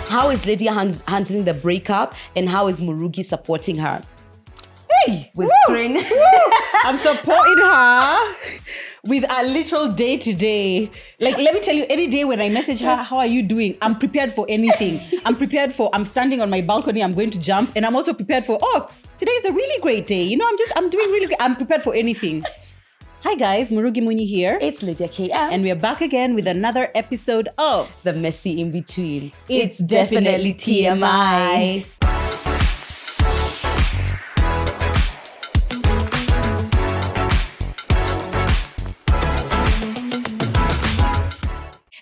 How is Lydia handling the breakup, and how is Murugi supporting her? Hey, with string. I'm supporting her with a literal day-to-day. Like, let me tell you, any day when I message her, how are you doing? I'm prepared for anything. I'm standing on my balcony, I'm going to jump, and I'm also prepared for, today is a really great day. You know, I'm doing really good. I'm prepared for anything. Hi guys, Murugi Muni here. It's Lydia KM. And we're back again with another episode of The Messy In Between. It's definitely TMI.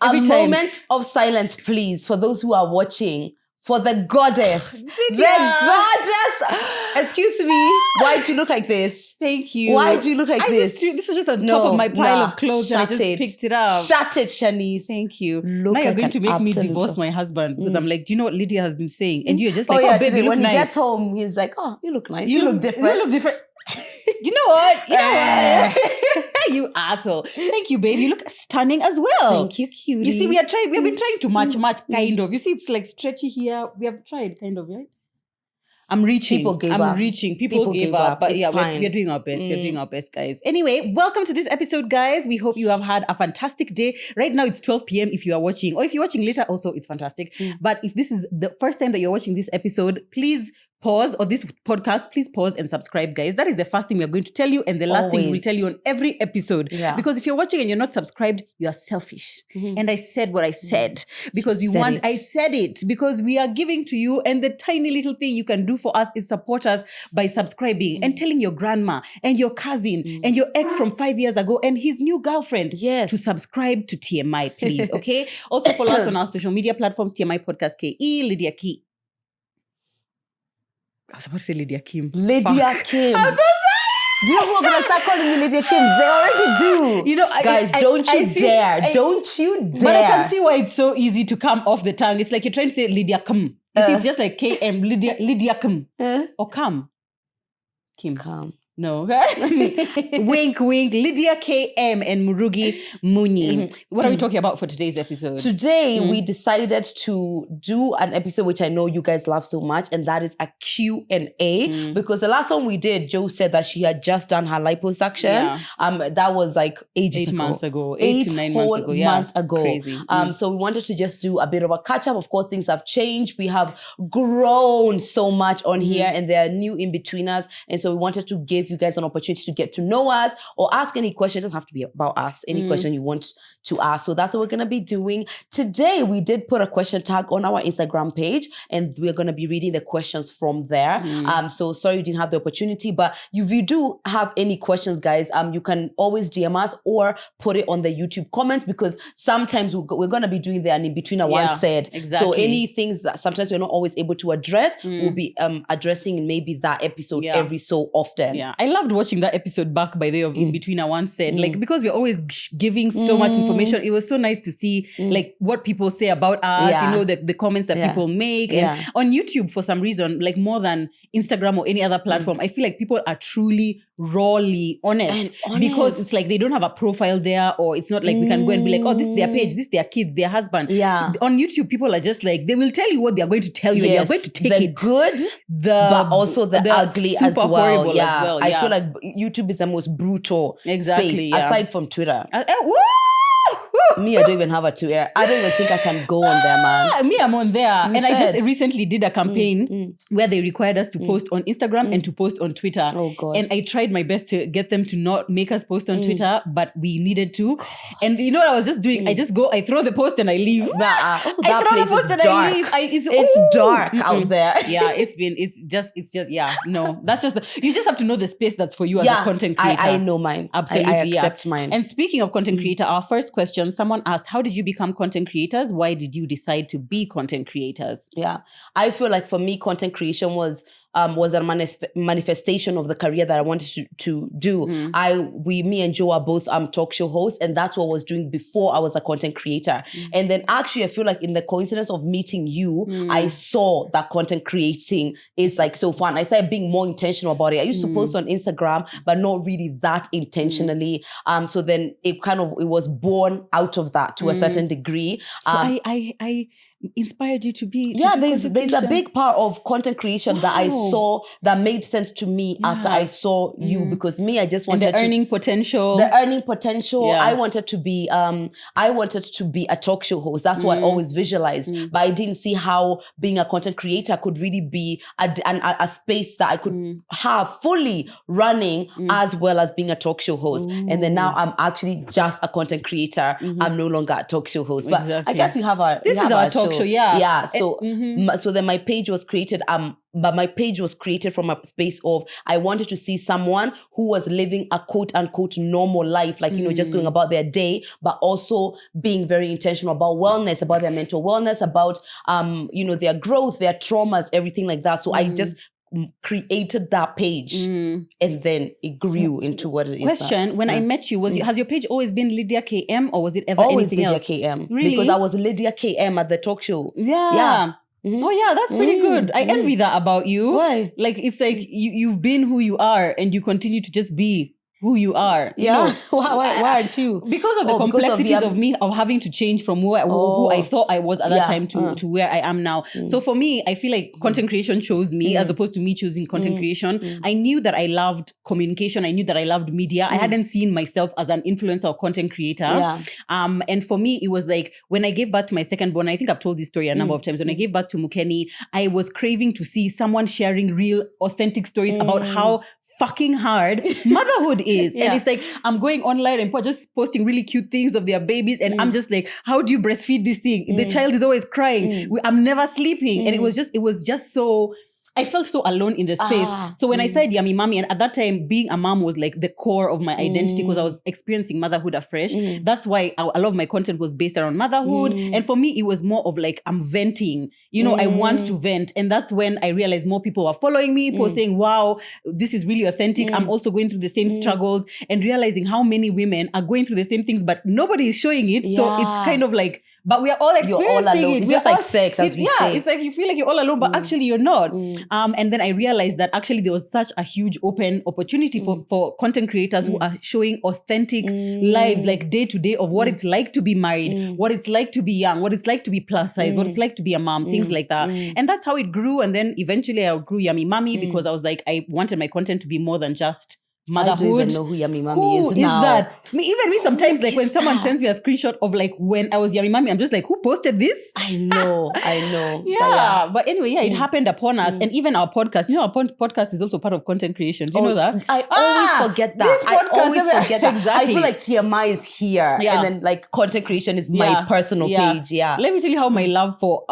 A moment of silence, please, for those who are watching. For the goddess. Lydia. The goddess. Excuse me. Why'd you look like this? Thank you. Why'd you look like this? This is just on top of my pile of clothes and I just picked it up. Shut it, Shanice. Thank you. Look now you're like going to make me absolute divorce my husband because I'm like, do you know what Lydia has been saying? And you're just like, babe, you look when nice. He gets home, he's like, you look nice. You look different. You look different. You know what? You asshole. Thank you, babe. You look stunning as well. Thank you, cutie. You see, we've been trying to match kind of. You see, it's like stretchy here. We have tried kind of, right? I'm reaching. People gave up. But yeah, we're doing our best. We're doing our best, guys. Anyway, welcome to this episode, guys. We hope you have had a fantastic day. Right now, it's 12 p.m. if you are watching. Or if you're watching later, also, it's fantastic. But if this is the first time that you're watching this episode, please pause, or this podcast, please pause and subscribe, guys. That is the first thing we're going to tell you, and the last thing we'll tell you on every episode. Yeah. Because if you're watching and you're not subscribed, you are selfish. And I said what I said because I said it because we are giving to you, and the tiny little thing you can do for us is support us by subscribing and telling your grandma and your cousin and your ex from 5 years ago and his new girlfriend to subscribe to TMI, please. Okay. Also follow us on our social media platforms: TMI Podcast KE, Lydia Key. I was about to say Lydia Kim. Lydia Kim. I'm so sorry. Do you know who are going to start calling me Lydia Kim? They already do. You know, guys, don't you dare. Don't you dare. But I can see why it's so easy to come off the tongue. It's like you're trying to say Lydia Kim. You see, it's just like KM, Lydia Kim. Or Kam. Kim. Kam. No. Wink, wink. Lydia KM and Murugi Muni. What are we talking about for today's episode? Today, we decided to do an episode which I know you guys love so much, and that is a Q&A. Because the last one we did, Jo said that she had just done her liposuction. Yeah. That was like ages 8 ago. months ago. 8 to 9 months ago. Yeah. Months ago. Crazy. So we wanted to just do a bit of a catch-up. Of course, things have changed. We have grown so much on here, and there are new in-betweeners. And so we wanted to give you guys an opportunity to get to know us or ask any question. It doesn't have to be about us. Any question you want to ask. So that's what we're going to be doing. Today, we did put a question tag on our Instagram page, and we're going to be reading the questions from there. So sorry you didn't have the opportunity, but if you do have any questions, guys, you can always DM us or put it on the YouTube comments, because sometimes we're going to be doing the in-between one said. Exactly. So any things that sometimes we're not always able to address, we'll be addressing in maybe that episode every so often. Yeah, I loved watching that episode back by way of In Between I Once Said. Like, because we're always giving so much information, it was so nice to see like what people say about us, you know, the comments that people make. And on YouTube, for some reason, like more than Instagram or any other platform, I feel like people are truly rawly honest. Because it's like they don't have a profile there, or it's not like we can go and be like, oh, this is their page, this is their kids, their husband. Yeah. On YouTube, people are just like, they will tell you what they're going to tell you, and you're going to take the it. good, but also the ugly as well. Horrible Yeah. as well. I feel like YouTube is the most brutal space, aside from Twitter. Me, I don't even have a Twitter. I don't even think I can go on there, man. Me, I'm on there. I just recently did a campaign where they required us to post on Instagram and to post on Twitter. Oh, God. And I tried my best to get them to not make us post on Twitter, but we needed to. And you know what I was just doing? I just go, I throw the post and I leave. That place is dark. It's dark out there. Yeah, no. That's just, you just have to know the space that's for you as a content creator. I know mine. Absolutely. I accept mine. And speaking of content creator, our first question, someone asked, how did you become content creators? Why did you decide to be content creators? Yeah, I feel like for me, content creation was a manifestation of the career that I wanted to do. Me and Jo are both talk show hosts, and that's what I was doing before I was a content creator. And then actually, I feel like in the coincidence of meeting you, I saw that content creating is like so fun. I started being more intentional about it. I used to post on Instagram, but not really that intentionally. So then it was born out of that to a certain degree. So inspired you to be? There's a big part of content creation that I saw that made sense to me after I saw you, because me, I just wanted the earning potential. I wanted to be a talk show host. That's what I always visualized, but I didn't see how being a content creator could really be a space that I could have fully running as well as being a talk show host. And then now I'm actually just a content creator. I'm no longer a talk show host, but I guess we have our talk show. Yeah. So so then my page was created. But my page was created from a space of I wanted to see someone who was living a quote unquote normal life, like, just going about their day, but also being very intentional about wellness, about their mental wellness, about, their growth, their traumas, everything like that. So I just created that page and then it grew into what it is. Question, when I met you, has your page always been Lydia KM, or was it ever always anything Lydia else? KM? Really? Because I was Lydia KM at the talk show. Yeah. Oh yeah, that's pretty good. I envy that about you. Why? Like, it's like you've been who you are and you continue to just be who you are. Why aren't you? Because of the complexities of having to change from who I thought I was at that time to where I am now. So for me, I feel like content creation chose me as opposed to me choosing content creation. I knew that I loved communication. I knew that I loved media. I hadn't seen myself as an influencer or content creator. And for me, it was like when I gave birth to my second born, I think I've told this story a number of times. When I gave birth to Mukeni, I was craving to see someone sharing real, authentic stories about how fucking hard motherhood is. And it's like, I'm going online and just posting really cute things of their babies. And I'm just like, how do you breastfeed this thing? The child is always crying. I'm never sleeping. And it was just so, I felt so alone in the space. So when I started Yummy Mommy, and at that time, being a mom was like the core of my identity because I was experiencing motherhood afresh. That's why a lot of my content was based around motherhood. And for me, it was more of like, I'm venting. I want to vent. And that's when I realized more people were following me, people saying, wow, this is really authentic. I'm also going through the same struggles, and realizing how many women are going through the same things, but nobody is showing it. So it's kind of like, but we are all experiencing you're all alone. it. It's just like sex, as we say. It's like you feel like you're all alone, but actually you're not. And then I realized that actually there was such a huge open opportunity for content creators who are showing authentic lives, like day to day, of what it's like to be married, what it's like to be young, what it's like to be plus size, what it's like to be a mom, things like that. And that's how it grew. And then eventually I grew Yummy Mommy because I was like, I wanted my content to be more than just motherhood. I don't even know who Yummy Mommy is now. That? Even me sometimes, like when someone sends me a screenshot of like when I was Yummy Mommy, I'm just like, who posted this? I know. But anyway, it happened upon us. And even our podcast, our podcast is also part of content creation. Do you know that? I always forget that. Exactly. I feel like TMI is here. And then like content creation is my personal page. Let me tell you how my love for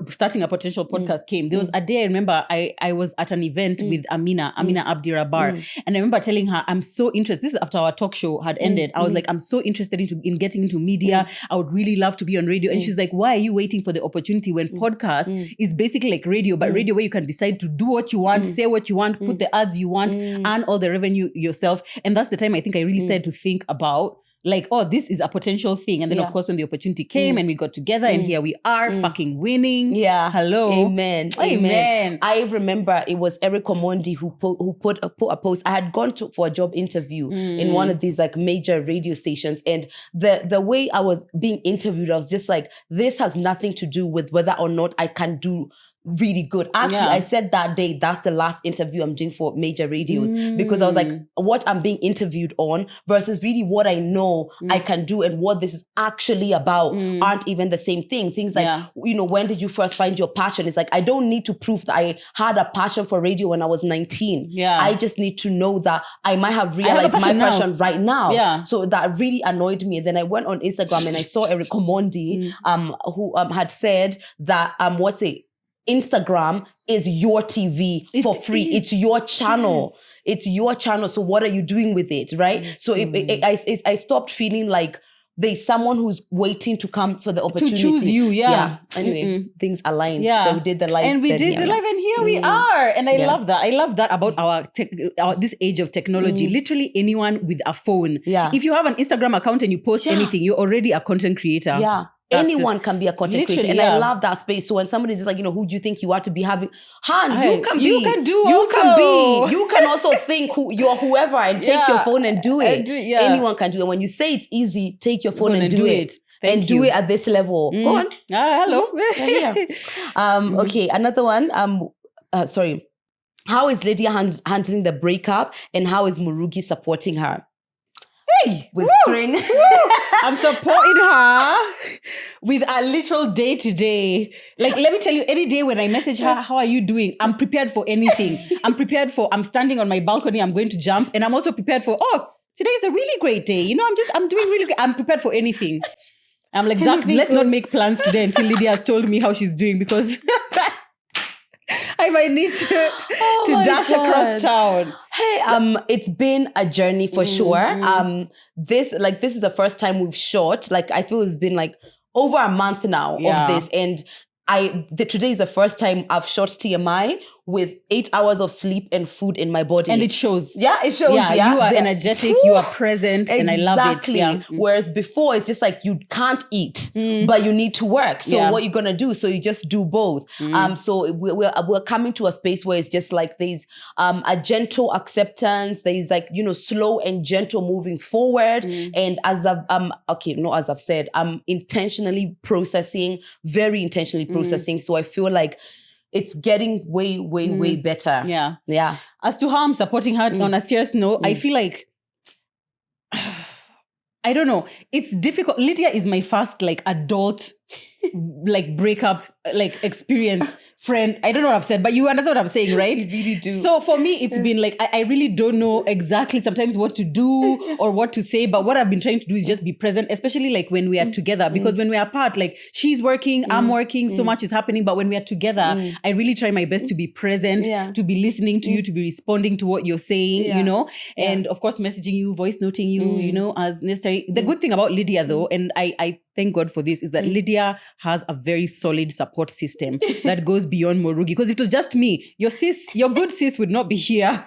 starting a potential podcast came. There was a day I remember I was at an event with Amina Abdirabar. And I remember telling her, I'm so interested. This is after our talk show had ended. I was like, I'm so interested in getting into media. I would really love to be on radio. And she's like, why are you waiting for the opportunity when podcast is basically like radio, but radio where you can decide to do what you want, say what you want, put the ads you want, earn all the revenue yourself. And that's the time I think I really started to think about like, oh, this is a potential thing. And then of course when the opportunity came and we got together and here we are fucking winning. Hello. Amen. I remember it was Eric Omondi who put a post. I had gone for a job interview in one of these like major radio stations, and the way I was being interviewed, I was just like, this has nothing to do with whether or not I can do really good. Actually, I said that day, that's the last interview I'm doing for major radios because I was like, what I'm being interviewed on versus really what I know I can do and what this is actually about aren't even the same thing. Things like, when did you first find your passion? It's like, I don't need to prove that I had a passion for radio when I was 19. I just need to know that I might have realized my passion right now. So that really annoyed me. And then I went on Instagram and I saw Eric Omondi who had said that, Instagram is your TV for free. It's your channel. It's your channel. So what are you doing with it, right? So I stopped feeling like there's someone who's waiting to come for the opportunity. To choose you, Anyway, things aligned. So we did the live. And we did the live and here we are. And I love that. I love that about our this age of technology. Literally anyone with a phone. If you have an Instagram account and you post anything, you're already a content creator. Anyone can be a content creator. And I love that space. So when somebody's just like, who do you think you are to be having? You can be. You can do You also. can be. You can also think you're whoever and take your phone and do it. Anyone can do it. When you say it's easy, take your phone and do it. and do it at this level. Go on. Hello. Okay, another one. Sorry. How is Lydia handling the breakup, and how is Murugi supporting her? Hey, with string. I'm supporting her with a literal day to day. Like, let me tell you, any day when I message her, how are you doing? I'm prepared for anything. I'm standing on my balcony, I'm going to jump. And I'm also prepared for, today is a really great day. You know, I'm doing really great. I'm prepared for anything. I'm like, Zach, let's not make plans today until Lydia has told me how she's doing, because I might need to dash across town. Hey, it's been a journey for sure. This is the first time we've shot. Like, I feel it's been like over a month now of this, and today is the first time I've shot TMI with 8 hours of sleep and food in my body. And it shows. Yeah, it shows. Yeah, you are energetic, you are present, and I love it. Yeah. Whereas before, it's just like you can't eat, but you need to work. So what you're going to do? So you just do both. So we're coming to a space where it's just like there's a gentle acceptance. There's like, slow and gentle moving forward. And as I've said, I'm intentionally processing, very intentionally processing. So I feel like it's getting way, way, way better. Yeah. Yeah. As to how I'm supporting her on a serious note, I feel like, I don't know. It's difficult. Lydia is my first adult breakup experience friend. I don't know what I've said, but you understand what I'm saying, right? You really do. So for me, it's been I really don't know exactly sometimes what to do or what to say, but what I've been trying to do is just be present, especially when we are together, because when we are apart, she's working, I'm working, so much is happening, but when we are together, I really try my best to be present, to be listening to you, to be responding to what you're saying, and of course messaging you, voice noting you, as necessary. The good thing about Lydia though, and I thank God for this, is that Lydia has a very solid support system that goes beyond Murugi. Because if it was just me, your good sis would not be here.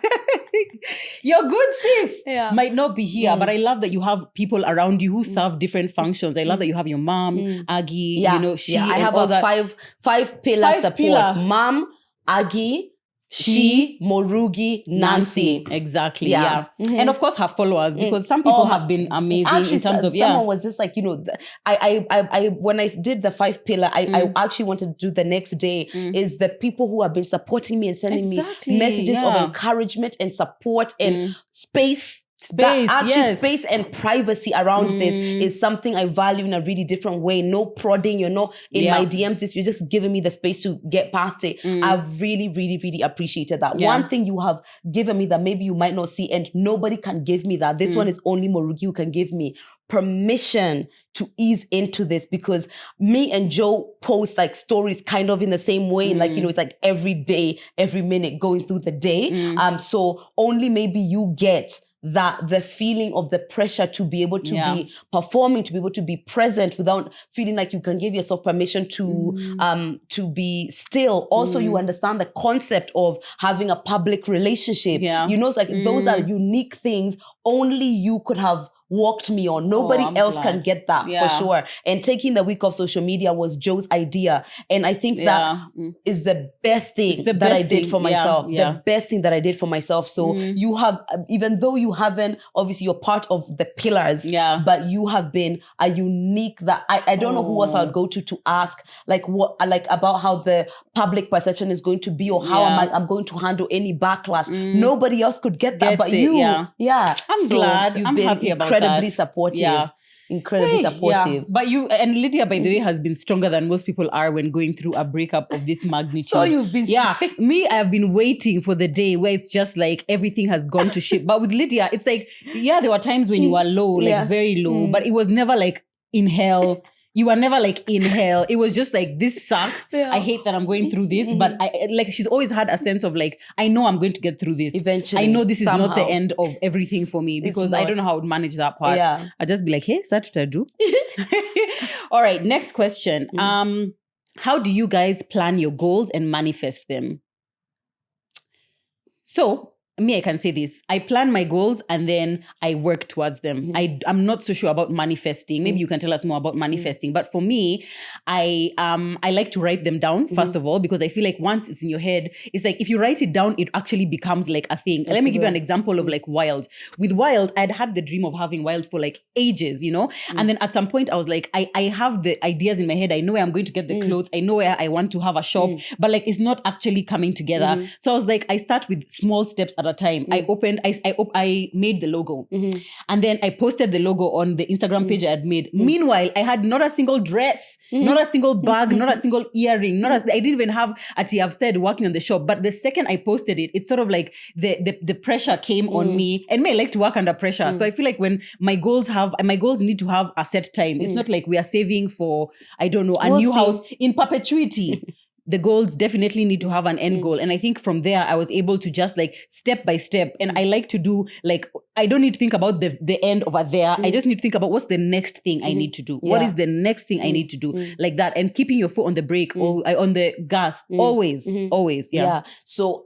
Your good sis might not be here. But I love that you have people around you who serve different functions. I love that you have your mom, Aggie, I have a five pillar support. Mom, Aggie, she, Murugi, Nancy. Exactly. Yeah. And of course her followers, because some people have been amazing actually, in terms of someone was just like, I when I did the 5 pillar, I actually wanted to do the next day is the people who have been supporting me and sending me messages of encouragement and support and space and privacy around this is something I value in a really different way. No prodding, in my DMs, you're just giving me the space to get past it. I've really, really, really appreciated that. One thing you have given me that maybe you might not see, and nobody can give me that. This one is only Murugi who can give me permission to ease into this, because me and Joe post stories kind of in the same way. It's like every day, every minute going through the day. So only maybe you get the feeling of the pressure to be able to be performing, to be able to be present without feeling like you can give yourself permission to be still. Also, you understand the concept of having a public relationship. It's like those are unique things only you could have walked me on. Nobody else can get that for sure. And taking the week of social media was Joe's idea. And I think that is the best thing that I did for myself. The best thing that I did for myself. So you have, even though you haven't, obviously you're part of the pillars, but you have been a unique that I don't know who else I would go to ask about how the public perception is going to be, or how I'm going to handle any backlash. Nobody else could get that but you. I'm glad. I'm happy about that. Incredibly supportive. Incredibly supportive. But you and Lydia, by the way, has been stronger than most people are when going through a breakup of this magnitude. So you've been me, I've been waiting for the day where it's just like everything has gone to shit. But with Lydia, it's like, there were times when you were low, very low, but it was never in hell. You were never in hell. It was just this sucks. I hate that I'm going through this. But she's always had a sense of I know I'm going to get through this. Eventually. I know this is not the end of everything for me, because I don't know how I would manage that part. I'd just be like, hey, that's what I do. All right, next question. How do you guys plan your goals and manifest them? So me, I can say this. I plan my goals and then I work towards them. I'm not so sure about manifesting. Maybe you can tell us more about manifesting. But for me, I like to write them down, first of all, because I feel like once it's in your head, it's like if you write it down, it actually becomes like a thing. Let me give you an example of like Wild. With Wild, I'd had the dream of having Wild for like ages, you know? And then at some point I was like, I have the ideas in my head. I know where I'm going to get the clothes. I know where I want to have a shop, but like it's not actually coming together. So I was like, I start with small steps at a time. I made the logo. And then I posted the logo on the Instagram page I had made. Meanwhile, I had not a single dress, not a single bag, not a single earring, I didn't even have I've started working on the shop. But the second I posted it, it's sort of like the pressure came on me. And I like to work under pressure. So I feel like when my goals need to have a set time. It's not like we are saving for, I don't know, a new house in perpetuity. The goals definitely need to have an end goal. And I think from there, I was able to just like step by step. And I like to do like, I don't need to think about the end over there. I just need to think about what's the next thing I need to do. What is the next thing I need to do? Like that. And keeping your foot on the brake or on the gas. Always. Yeah. So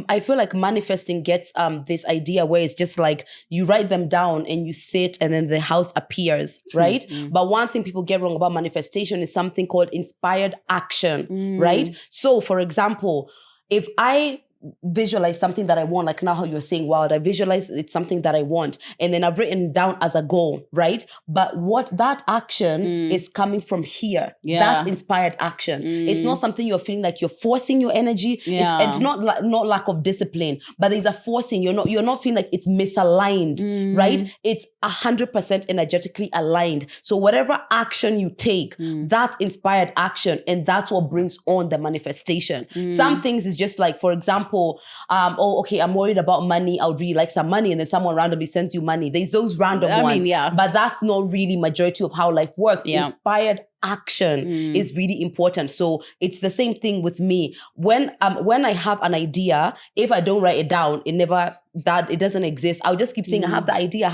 I feel like manifesting gets this idea where it's just like you write them down and you sit and then the house appears, right? But one thing people get wrong about manifestation is something called inspired action, right? So, for example, if I visualize something that I want, like now how you're saying, Wild, I visualize it's something that I want, and then I've written down as a goal, right? But what that action is coming from here. That's inspired action. It's not something you're feeling like you're forcing your energy. It's not lack of discipline, but there's a forcing. You're not feeling like it's misaligned, right? It's 100% energetically aligned. So whatever action you take, that's inspired action, and that's what brings on the manifestation. Some things is just like, for example, I'm worried about money. I would really like some money, and then someone randomly sends you money. There's those random ones, but that's not really majority of how life works. Inspired action is really important. So it's the same thing with me. When I have an idea, if I don't write it down, it doesn't exist. I'll just keep saying, I have the idea,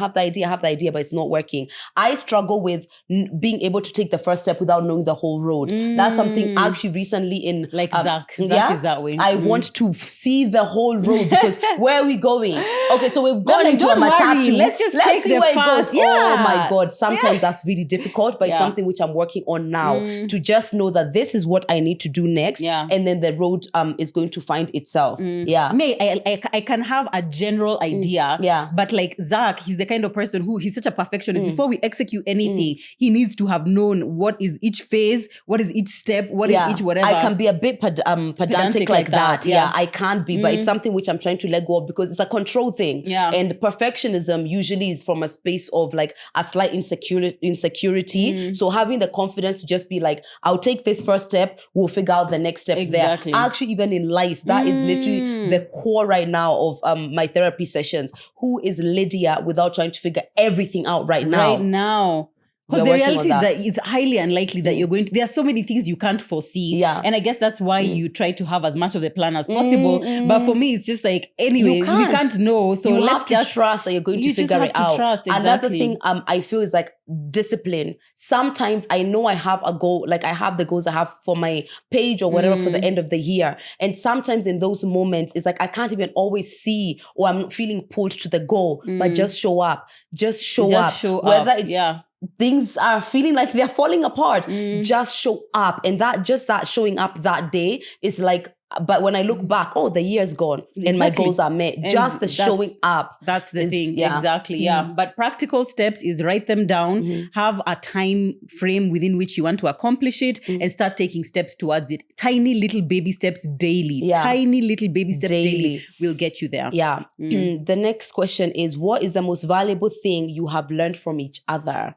but it's not working. I struggle with being able to take the first step without knowing the whole road. That's something actually recently in... Like Zach is that way. I want to see the whole road because where are we going? Okay, so we've gone into a matatu. Let's see where it goes. Oh my God. Sometimes that's really difficult, but it's something which I'm working on now to just know that this is what I need to do next. And then the road is going to find itself. I can have a general idea, but like Zach, he's the kind of person who he's such a perfectionist. Before we execute anything, he needs to have known what is each phase, what is each step, what is each whatever. I can be a bit pedantic like that. I can't be, but it's something which I'm trying to let go of because it's a control thing. And perfectionism usually is from a space of like a slight insecurity. So having the confidence to just be like, I'll take this first step, we'll figure out the next step there. Actually, even in life, that is literally the core right now of my therapy sessions. Who is Lydia without trying to figure everything out right now? Because the reality is that it's highly unlikely that you're going to... There are so many things you can't foresee. And I guess that's why you try to have as much of the plan as possible. But for me, it's just like, anyways, we can't know. So you have to trust that you're going to figure it out. Another thing I feel is like discipline. Sometimes I know I have a goal, like I have the goals I have for my page or whatever for the end of the year. And sometimes in those moments, it's like I can't even always see or I'm feeling pulled to the goal, but just show up. Just show up. Whether it's... things are feeling like they're falling apart. Just show up. And that showing up that day is like, but when I look back, the year's gone and my goals are met. And just the showing up. That's the thing. Exactly. But practical steps is write them down, have a time frame within which you want to accomplish it and start taking steps towards it. Tiny little baby steps daily. Tiny little baby steps daily will get you there. The next question is, what is the most valuable thing you have learned from each other?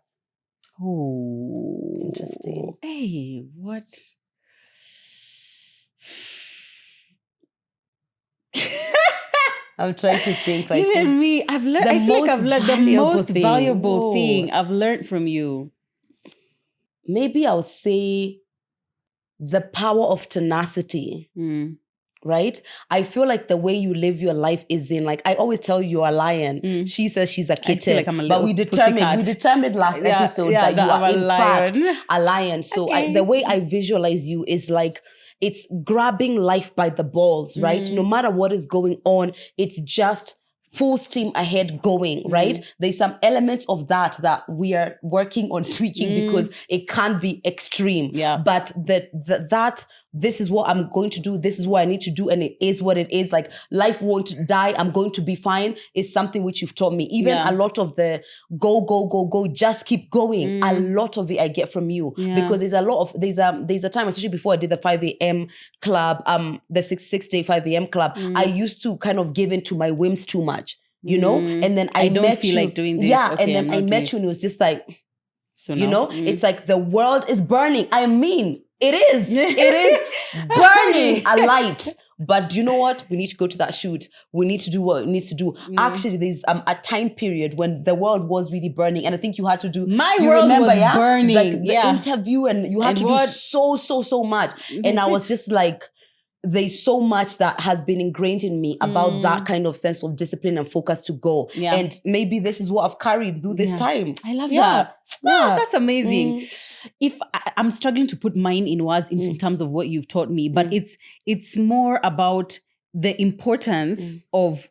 Oh, interesting. Hey, what? I'm trying to think. Like, even me, I feel like I've learned the most valuable thing I've learned from you. Maybe I'll say the power of tenacity. Right? I feel like the way you live your life is in, like, I always tell you you're a lion. She says she's a kitten. I feel like I'm a little pussycat. We determined last episode that you are in fact a lion. So the way I visualize you is like, it's grabbing life by the balls, right? No matter what is going on, it's just full steam ahead going, right? There's some elements of that we are working on tweaking because it can't be extreme. Yeah. But that this is what I'm going to do, this is what I need to do, and it is what it is. Like, life won't die, I'm going to be fine, is something which you've taught me. Even a lot of the go, just keep going. A lot of it I get from you. Because there's a time, especially before I did the 5 a.m. club, the 6-day 5 a.m. club, I used to kind of give in to my whims too much, you know? And then I don't feel like doing this. Yeah, okay, and then I met you and it was just like, so you know, it's like the world is burning. I mean, it is burning a light. But you know what? We need to go to that shoot. We need to do what it needs to do. Actually, there's a time period when the world was really burning. And I think you had to do... My world was burning. Like the interview, and you had to do so much. And I was just like... There's so much that has been ingrained in me about that kind of sense of discipline and focus to go. Yeah. And maybe this is what I've carried through this time. I love that. Yeah. That's amazing. If I'm struggling to put mine in words in terms of what you've taught me, but it's more about the importance of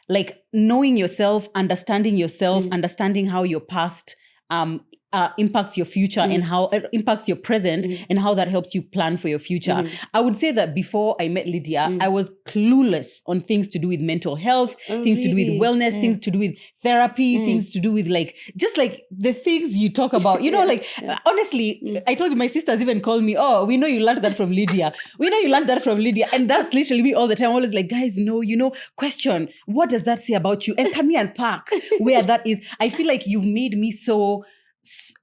like knowing yourself, understanding how your past impacts your future and how it impacts your present and how that helps you plan for your future. I would say that before I met Lydia, I was clueless on things to do with mental health, things to do with wellness, things to do with therapy, things to do with like, just like the things you talk about, you know, like honestly, I told you my sisters even called me, oh, we know you learned that from Lydia. And that's literally me all the time. I'm always like, guys, no, you know, question, what does that say about you? And can we unpack where that is? I feel like you've made me so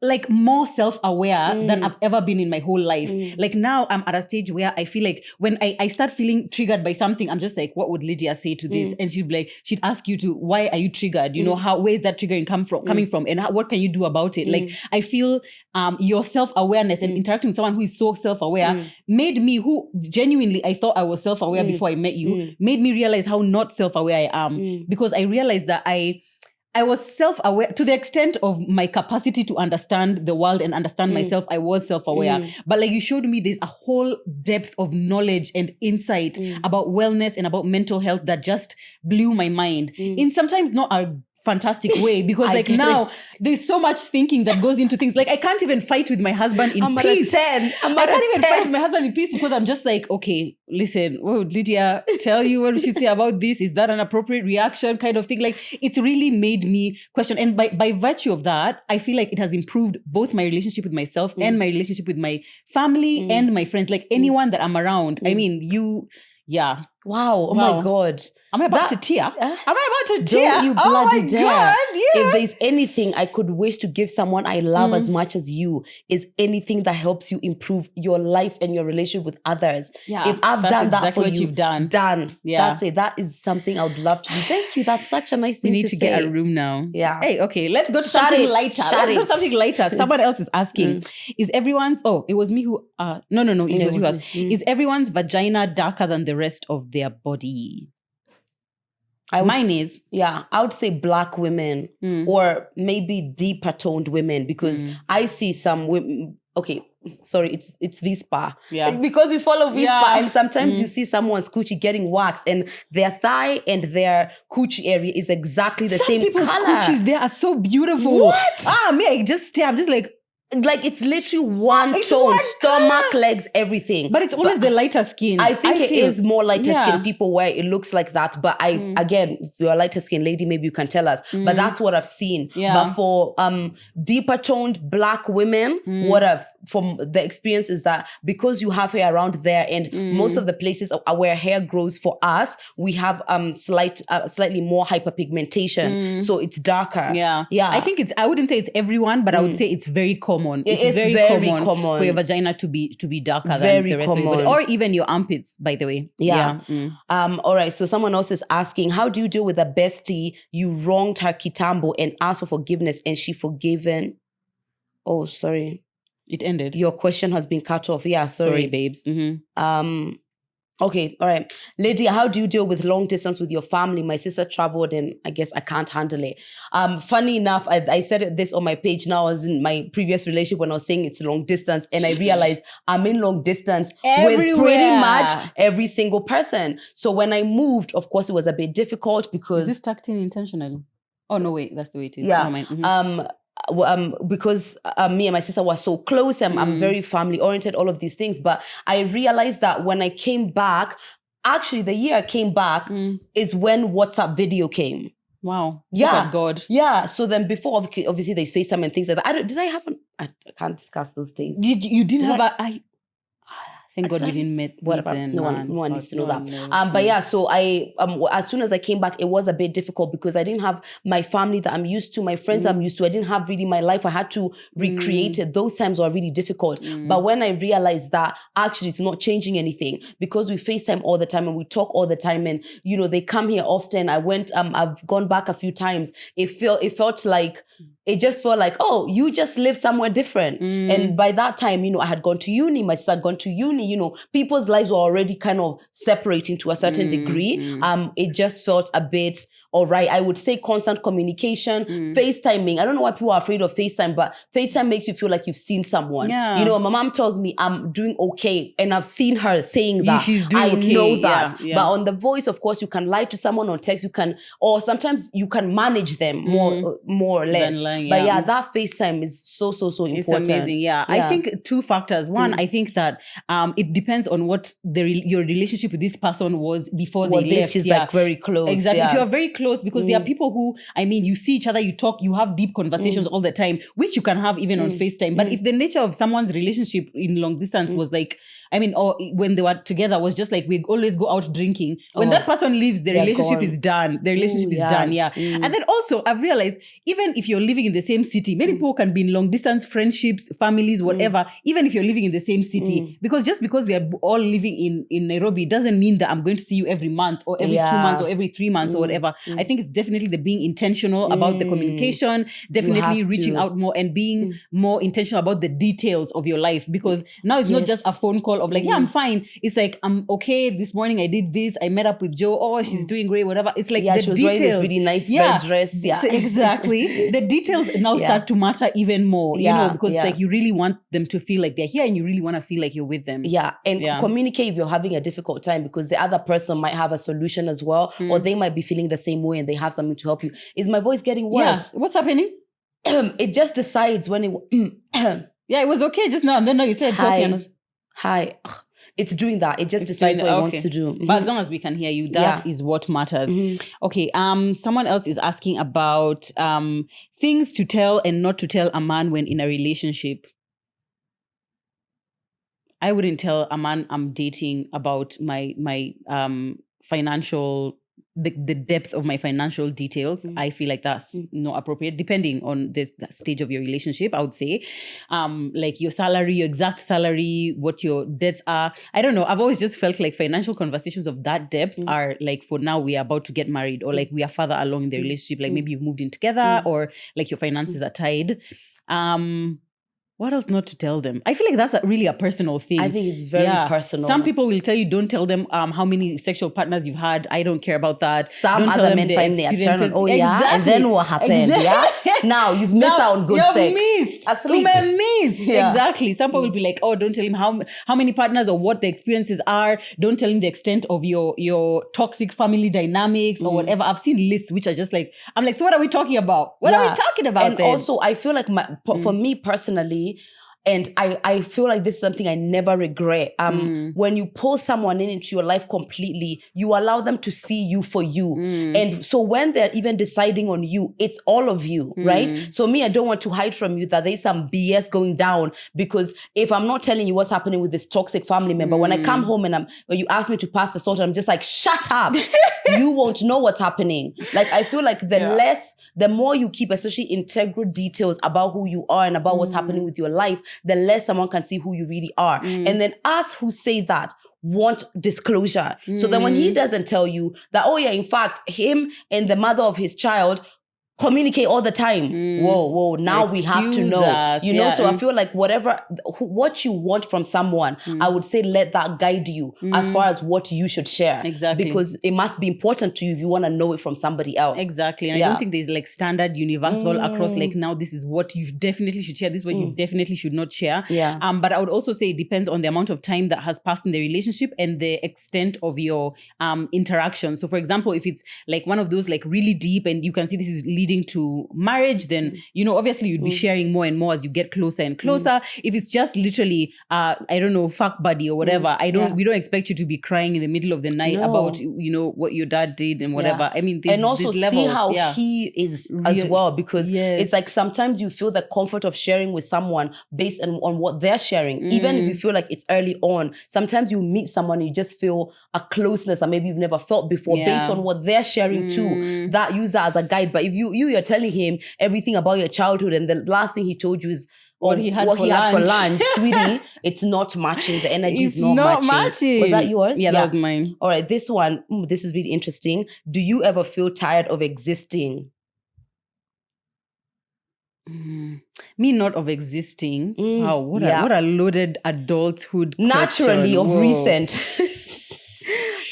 like more self-aware than I've ever been in my whole life. Like now I'm at a stage where I feel like when I start feeling triggered by something, I'm just like, what would Lydia say to this? And she'd ask you to, why are you triggered? You know, where is that triggering coming from? And what can you do about it? Like, I feel your self-awareness and interacting with someone who is so self-aware made me, who genuinely I thought I was self-aware before I met you, made me realize how not self-aware I am. Because I realized that I was self-aware to the extent of my capacity to understand the world and understand myself. I was self-aware. But like you showed me, there's a whole depth of knowledge and insight about wellness and about mental health that just blew my mind. In sometimes not a fantastic way, because like now there's so much thinking that goes into things. Like I can't even fight with my husband in peace. I can't even fight with my husband in peace because I'm just like, okay, listen, what would Lydia tell you? What would she say about this? Is that an appropriate reaction kind of thing? Like it's really made me question. And by virtue of that, I feel like it has improved both my relationship with myself and my relationship with my family and my friends, like anyone that I'm around. I mean, Wow. Oh my God. Am I about to tear? Am I about to tear? Don't you bloody dare. God, If there's anything I could wish to give someone I love as much as you, is anything that helps you improve your life and your relationship with others. Yeah, if I've done that for what you, you've done. Yeah. That's it. That is something I would love to do. Thank you. That's such a nice thing to say. We need to get a room now. Yeah. Hey, okay. Let's go to something lighter. Someone else is asking, is everyone's, it was me who, no, it was you who asked. Is everyone's vagina darker than the rest of their body? Mine is. Yeah, I would say black women or maybe deeper toned women, because I see some women, okay, sorry, it's Vispa. Yeah. Because we follow Vispa and sometimes you see someone's coochie getting waxed and their thigh and their coochie area is exactly the same color. Some people's coochies, they are so beautiful. What? Me, I just stare. I'm just like it's literally one tone, stomach, legs, everything. But it's always the lighter skin. I think it is more lighter skin people where it looks like that. But again, if you're a lighter skin lady, maybe you can tell us. But that's what I've seen. Yeah. But for deeper toned black women, what I've from the experience is that because you have hair around there and most of the places where hair grows for us, we have slightly more hyperpigmentation. So it's darker. Yeah. I think I wouldn't say it's everyone, but I would say it's very common. It's very common for your vagina to be darker than the rest of your body. Or even your armpits, by the way. Yeah. All right. So someone else is asking, how do you deal with a bestie you wronged her kitambo and asked for forgiveness and she forgiven? Oh, sorry. It ended. Your question has been cut off. Yeah, sorry babes. Okay, all right. Lydia, how do you deal with long distance with your family? My sister traveled and I guess I can't handle it. Funny enough, I said this on my page now. I was in my previous relationship when I was saying it's long distance, and I realized I'm in long distance with pretty much every single person. So when I moved, of course, it was a bit difficult because... Is this tucked in intentionally? Oh, no, wait, that's the way it is. Yeah. No, mind. Because me and my sister were so close, I'm very family oriented, all of these things. But I realized that when I came back, actually the year I came back is when WhatsApp video came. Wow. Yeah. Oh God. Yeah. So then before, obviously there's FaceTime and things like that. I can't discuss those days. You didn't have Thank God we didn't meet. Whatever. Then, no one needs to know that. Knows, but yeah, so I as soon as I came back, it was a bit difficult because I didn't have my family that I'm used to, my friends I'm used to. I didn't have really my life. I had to recreate it. Those times were really difficult. But when I realized that actually it's not changing anything because we FaceTime all the time and we talk all the time, and you know they come here often. I've gone back a few times. It just felt like, oh, you just live somewhere different. And by that time, you know, I had gone to uni, my sister had gone to uni, you know, people's lives were already kind of separating to a certain degree. It just felt a bit all right. I would say constant communication, FaceTiming. I don't know why people are afraid of FaceTime, but FaceTime makes you feel like you've seen someone. Yeah. You know, my mom tells me I'm doing okay, and I've seen her saying that. She's doing I okay. know that. Yeah. But on the voice, of course, you can lie to someone on text. Or sometimes you can manage them more or less. But yeah, that FaceTime is so important. It's amazing. Yeah. I think two factors. One, I think that it depends on what your relationship with this person was before they left. She's like very close. Exactly. If you are very close, because there are people who, I mean, you see each other, you talk, you have deep conversations all the time, which you can have even on FaceTime. But if the nature of someone's relationship in long distance was like, I mean, or when they were together was just like, we always go out drinking. When that person leaves, the relationship is done. The relationship is done. Yeah. And then also I've realized, even if you're living in the same city, many people can be in long distance friendships, families, whatever, even if you're living in the same city, because just because we are all living in Nairobi doesn't mean that I'm going to see you every month or every 2 months or every 3 months or whatever. I think it's definitely the being intentional about the communication, definitely reaching out more and being more intentional about the details of your life, because now it's not just a phone call of like, yeah, I'm fine. It's like, I'm okay. This morning I did this. I met up with Joe. Oh, she's doing great, whatever. It's like the she was details. wearing this really nice red dress. Yeah, exactly. The details now start to matter even more, you know, because like you really want them to feel like they're here and you really want to feel like you're with them. Yeah, and communicate if you're having a difficult time, because the other person might have a solution as well, or they might be feeling the same way and they have something to help you. Is my voice getting worse? Yeah. What's happening? It just decides when it... Yeah, it was okay just now, and then now you started talking. Hi. It's doing that. It just decides what it wants to do. But as long as we can hear you, that is what matters. Okay. Someone else is asking about things to tell and not to tell a man when in a relationship. I wouldn't tell a man I'm dating about my financial, the depth of my financial details. I feel like that's not appropriate, depending on that stage of your relationship, I would say. Like your salary, your exact salary, what your debts are. I don't know. I've always just felt like financial conversations of that depth are like, for now, we are about to get married, or like we are further along in the relationship. Like maybe you've moved in together, or like your finances are tied. What else not to tell them? I feel like that's really a personal thing. I think it's very personal. Some people will tell you, don't tell them how many sexual partners you've had. I don't care about that. Some don't other men find their turn on, and then what happened? Yeah? Now you've missed out on good sex. You've missed. Exactly. Some people will be like, oh, don't tell him how many partners or what the experiences are. Don't tell him the extent of your toxic family dynamics or whatever. I've seen lists which are just like, I'm like, so what are we talking about? What are we talking about and then? Also, I feel like for me personally, and I feel like this is something I never regret. When you pull someone into your life completely, you allow them to see you for you. And so when they're even deciding on you, it's all of you, right? So me, I don't want to hide from you that there's some BS going down, because if I'm not telling you what's happening with this toxic family member, when I come home and when you ask me to pass the salt, I'm just like, shut up. You won't know what's happening. Like, I feel like the more you keep, especially integral details about who you are and about what's happening with your life, the less someone can see who you really are. And then us who say that want disclosure. So then when he doesn't tell you that, oh yeah, in fact, him and the mother of his child communicate all the time. Whoa, now we have to know. So I feel like what you want from someone, I would say let that guide you as far as what you should share. Exactly. Because it must be important to you if you want to know it from somebody else. Exactly. And I don't think there's like standard universal across like now this is what you definitely should share, this is what you definitely should not share. Yeah. But I would also say it depends on the amount of time that has passed in the relationship and the extent of your interaction. So for example, if it's like one of those like really deep and you can see this is leading to marriage, then obviously you'd be sharing more and more as you get closer and closer. If it's just literally I don't know, fuck buddy or whatever, we don't expect you to be crying in the middle of the night about what your dad did and whatever. I mean, and also levels, see how he is as well, because it's like sometimes you feel the comfort of sharing with someone based on what they're sharing, even if you feel like it's early on. Sometimes you meet someone and you just feel a closeness that maybe you've never felt before based on what they're sharing too. That use that as a guide. But if you're telling him everything about your childhood and the last thing he told you is what he had for lunch, sweetie, it's not matching. The energy is not matching. Was that yours? Yeah, that was mine. All right, this one, this is really interesting. Do you ever feel tired of existing? Me not of existing. Wow, what a loaded adulthood Naturally question.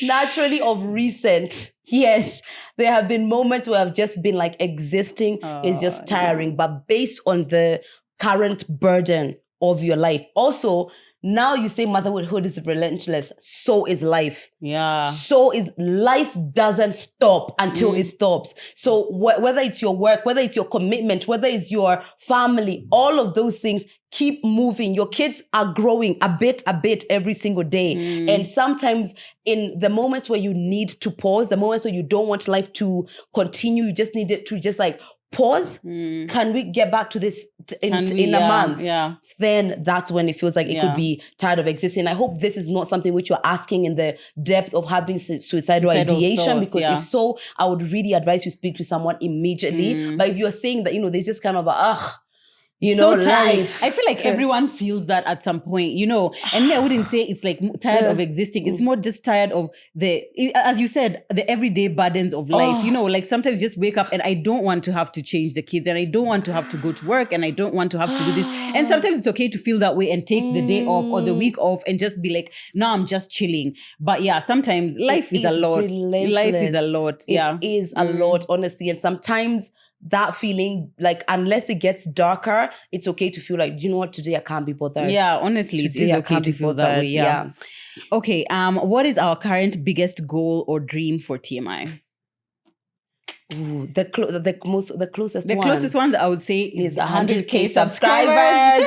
Naturally of recent. Yes, there have been moments where I've just been like existing is just tiring, but based on the current burden of your life. Also, now you say motherhood is relentless. So is life. Yeah. So is life doesn't stop until it stops. So whether it's your work, whether it's your commitment, whether it's your family, all of those things keep moving. Your kids are growing a bit every single day. And sometimes in the moments where you need to pause, the moments where you don't want life to continue, you just need it to just like pause. Can we get back to this in a month? Yeah. Then that's when it feels like it could be tired of existing. I hope this is not something which you're asking in the depth of having suicidal ideation, because if so, I would really advise you speak to someone immediately. But if you're saying that, there's just kind of life. I feel like everyone feels that at some point, and I wouldn't say it's like tired of existing. It's more just tired of as you said, the everyday burdens of life. Like sometimes you just wake up and I don't want to have to change the kids and I don't want to have to go to work and I don't want to have to do this. And sometimes it's okay to feel that way and take the day off or the week off and just be like, no, I'm just chilling. But yeah, sometimes life is a lot. Life is a lot. It is a lot, honestly. And sometimes that feeling, like, unless it gets darker, it's okay to feel like, you know what, today I can't be bothered. Yeah, honestly, it is okay to feel that way. Yeah. Okay, what is our current biggest goal or dream for TMI? Ooh, the closest one. The closest one I would say is 100K subscribers.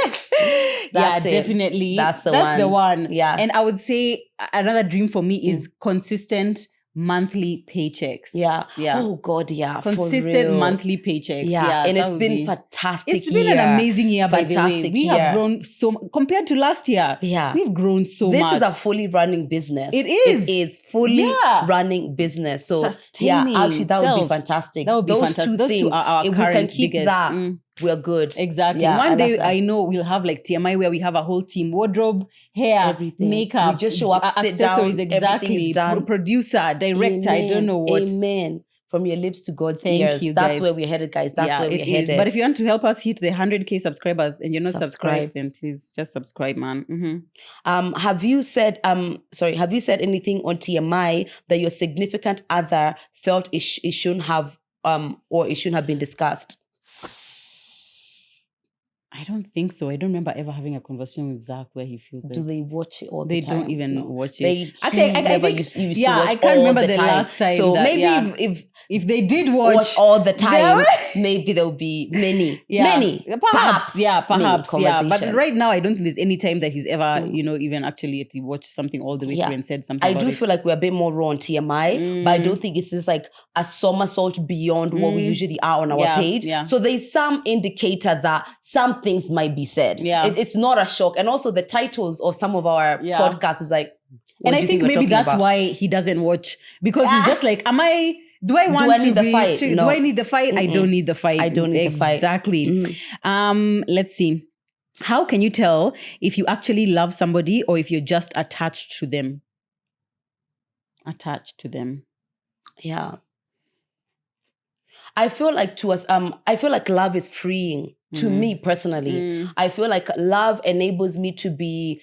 Definitely. That's the one. Yeah. And I would say another dream for me is consistent monthly paychecks. Yeah. Oh God, yeah. Consistent monthly paychecks. Yeah. And it's been fantastic. It's been an amazing year, by the way. We have grown so compared to last year. Yeah. We've grown so much. This is a fully running business. It is. It is fully running business. So sustaining actually that would be fantastic. That would be Those fantastic. two Those things, two are our if current we can keep biggest, that, we're good. Exactly. One day I know we'll have like TMI where we have a whole team: wardrobe, hair, everything, makeup, we just show up, sit accessories, down, exactly. Producer, director, I don't know what. Amen. From your lips to God's Thank ears. you, That's guys. where we're headed, guys. That's where we're headed. But if you want to help us hit the 100K subscribers and you're not subscribed, then please just subscribe, man. Have you said anything on TMI that your significant other felt it shouldn't have or it shouldn't have been discussed? I don't think so. I don't remember ever having a conversation with Zach where he feels like... Do they watch it all the time? They don't even watch it. I used to watch I can't remember the time. last time. So maybe if they did watch all the time, maybe there'll be many. Perhaps. But right now, I don't think there's any time that he's ever, even actually watched something all the way through and said something I do feel like we're a bit more raw on TMI, but I don't think it's just like a somersault beyond what we usually are on our page. Yeah. So there's some indicator that some things might be said. Yeah. It's not a shock. And also the titles of some of our podcasts is like, and I think maybe that's why he doesn't watch, because he's just like, do I need the fight? Do I need the fight? I don't need the fight. I don't need the fight. Exactly. Let's see. How can you tell if you actually love somebody or if you're just attached to them? Attached to them. Yeah. I feel like to us, I feel like love is freeing to me personally. I feel like love enables me to be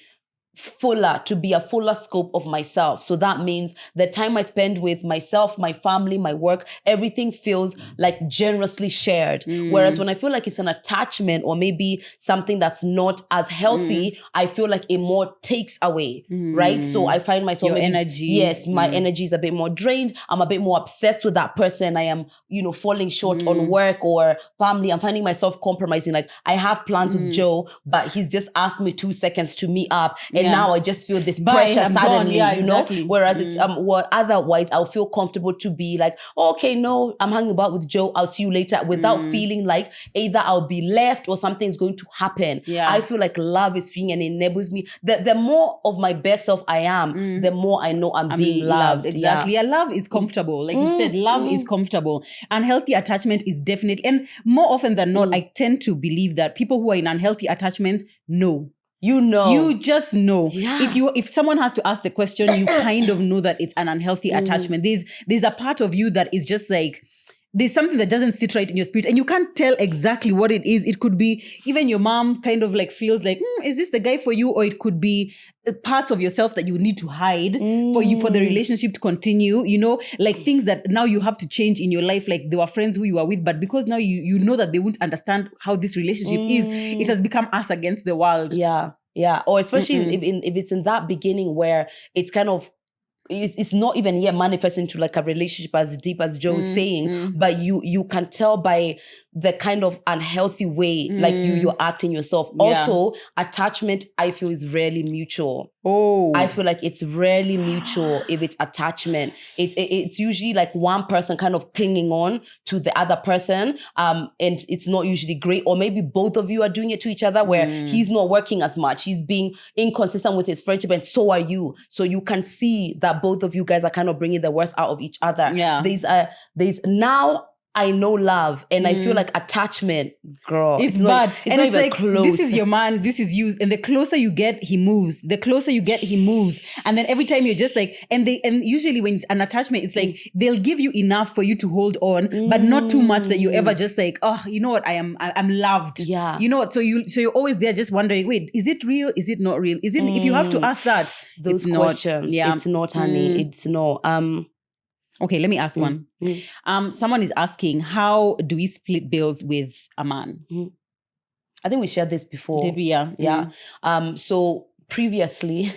a fuller scope of myself. So that means the time I spend with myself, my family, my work, everything feels like generously shared. Whereas when I feel like it's an attachment or maybe something that's not as healthy, I feel like it more takes away, right? So I find myself your energy. Yes, my energy is a bit more drained. I'm a bit more obsessed with that person. I am, falling short on work or family. I'm finding myself compromising. Like I have plans with Joe, but he's just asked me 2 seconds to meet up. And now I just feel this pressure suddenly, exactly. Whereas it's otherwise I'll feel comfortable to be like, oh, okay, no, I'm hanging about with Joe. I'll see you later, without feeling like either I'll be left or something's going to happen. I feel like love is freeing and enables me. The more of my best self I am, the more I know I'm being loved. Exactly. Yeah, love is comfortable. Like you said, love is comfortable. Unhealthy attachment is definitely, and more often than not, I tend to believe that people who are in unhealthy attachments know. You just know. Yeah. If someone has to ask the question, you kind of know that it's an unhealthy attachment. There's a part of you that is just like, there's something that doesn't sit right in your spirit and you can't tell exactly what it is. It could be even your mom kind of like feels like, is this the guy for you? Or it could be parts of yourself that you need to hide for the relationship to continue, like things that now you have to change in your life. Like there were friends who you were with, but because now you know that they won't understand how this relationship is, it has become us against the world. Yeah. Or especially if it's in that beginning where it's kind of, it's not even yet manifesting into like a relationship as deep as Joe is saying, but you can tell by the kind of unhealthy way like you're acting yourself. Also, attachment, I feel, is rarely mutual. I feel like it's rarely mutual if it's attachment. It's usually like one person kind of clinging on to the other person, and it's not usually great. Or maybe both of you are doing it to each other where he's not working as much. He's being inconsistent with his friendship, and so are you. So you can see that both of you guys are kind of bringing the worst out of each other. There's now I know love and I feel like attachment, girl. It's bad. It's not even like, close. This is your man, this is you. And the closer you get, he moves. The closer you get, he moves. And then every time you're just like, and usually when it's an attachment, it's like they'll give you enough for you to hold on, but not too much that you ever just like, oh, you know what, I'm loved. Yeah. You know what? So you're always there just wondering, wait, is it real? Is it not real? Is it if you have to ask that? Those questions. It's not, honey. It's not. Okay, let me ask one. Someone is asking, how do we split bills with a man? I think we shared this before. Did we? Yeah. Yeah. So previously...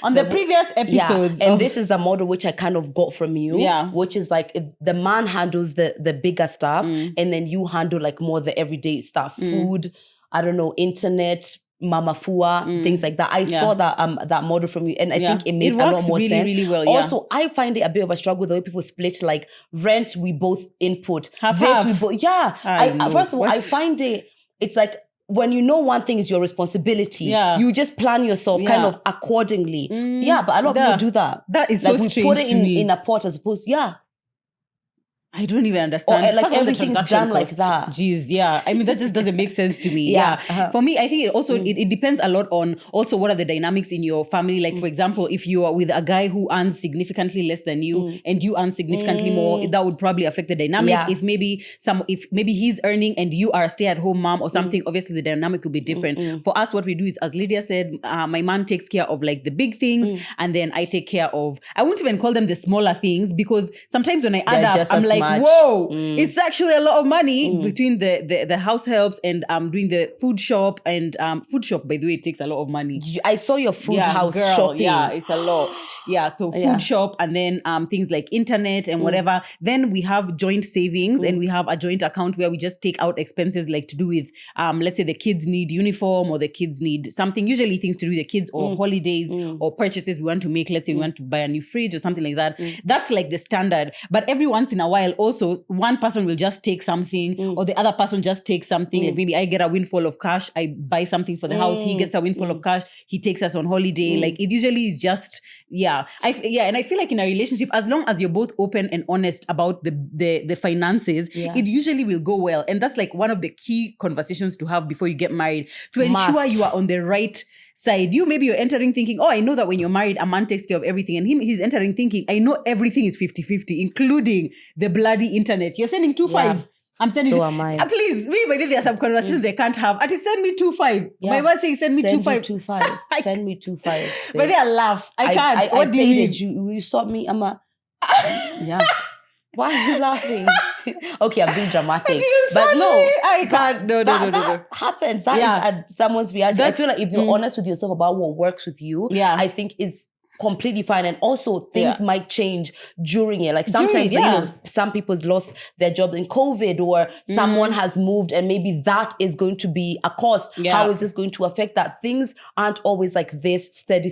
On the previous episodes. And this is a model which I kind of got from you. Yeah. Which is like, if the man handles the bigger stuff and then you handle like more the everyday stuff. Food, I don't know, internet, mama fua, things like that. I saw that model from you and I think it made a lot more sense. Really well, Also, I find it a bit of a struggle the way people split, like rent, we both input. Half. We both, first of all, I find it's like, when you know one thing is your responsibility, you just plan yourself kind of accordingly. But a lot of people do that. That is like so we strange put it to me. in a pot as opposed, I don't even understand. Or like First of all, the everything's transaction done like costs. that. Jeez, yeah. I mean, that just doesn't make sense to me. For me, I think it also it depends a lot on also what are the dynamics in your family. Like, for example, if you are with a guy who earns significantly less than you and you earn significantly more, that would probably affect the dynamic. If maybe he's earning and you are a stay-at-home mom or something, obviously the dynamic could be different. For us, what we do is, as Lydia said, my man takes care of like the big things, and then I take care of, I won't even call them the smaller things, because sometimes when I add up, I'm like, whoa. It's actually a lot of money between the house helps and doing the food shop. And food shop, by the way, it takes a lot of money. I saw your food house shopping. Yeah, it's a lot. Yeah, so food shop and then things like internet and whatever. Then we have joint savings and we have a joint account where we just take out expenses like to do with, let's say the kids need uniform or the kids need something, usually things to do with the kids or holidays or purchases we want to make. Let's say we want to buy a new fridge or something like that. That's like the standard. But every once in a while also, one person will just take something or the other person just takes something. Like maybe I get a windfall of cash, I buy something for the house, he gets a windfall of cash, he takes us on holiday. Like it usually is just, and I feel like in a relationship, as long as you're both open and honest about the finances, it usually will go well. And that's like one of the key conversations to have before you get married, to ensure you are on the right side. Maybe you're entering thinking, oh, I know that when you're married, a man takes care of everything. And he's entering thinking, I know everything is 50-50, including the bloody internet. You're sending 2.5. I'm sending so am I. Please, there are some conversations they can't have. Send me 2.5. My man saying send me 2.5. Send me 2.5. But they laugh. I can't. What do you mean? You saw me, yeah. Why are you laughing? Okay, I'm being dramatic. But no, I can't. No. That happens. That is someone's reaction. I feel like if you're honest with yourself about what works with you, I think is completely fine. And also things might change during it. Like sometimes, some people's lost their jobs in COVID, or someone has moved and maybe that is going to be a cost. How is this going to affect that? Things aren't always like this steady.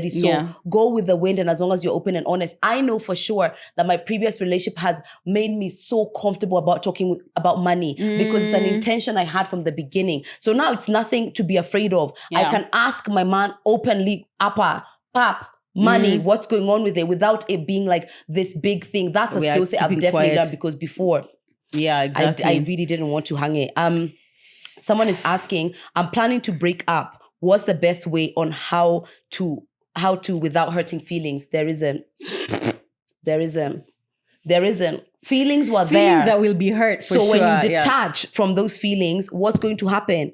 So go with the wind. And as long as you're open and honest, I know for sure that my previous relationship has made me so comfortable about talking about money because it's an intention I had from the beginning. So now it's nothing to be afraid of. I can ask my man openly, pap, money, what's going on with it, without it being like this big thing. That's a skill set I've definitely done, because before, exactly, I really didn't want to hang it. Someone is asking, I'm planning to break up. What's the best way on how to without hurting feelings? There isn't. Feelings were there. Feelings that will be hurt. For so when you detach from those feelings, what's going to happen?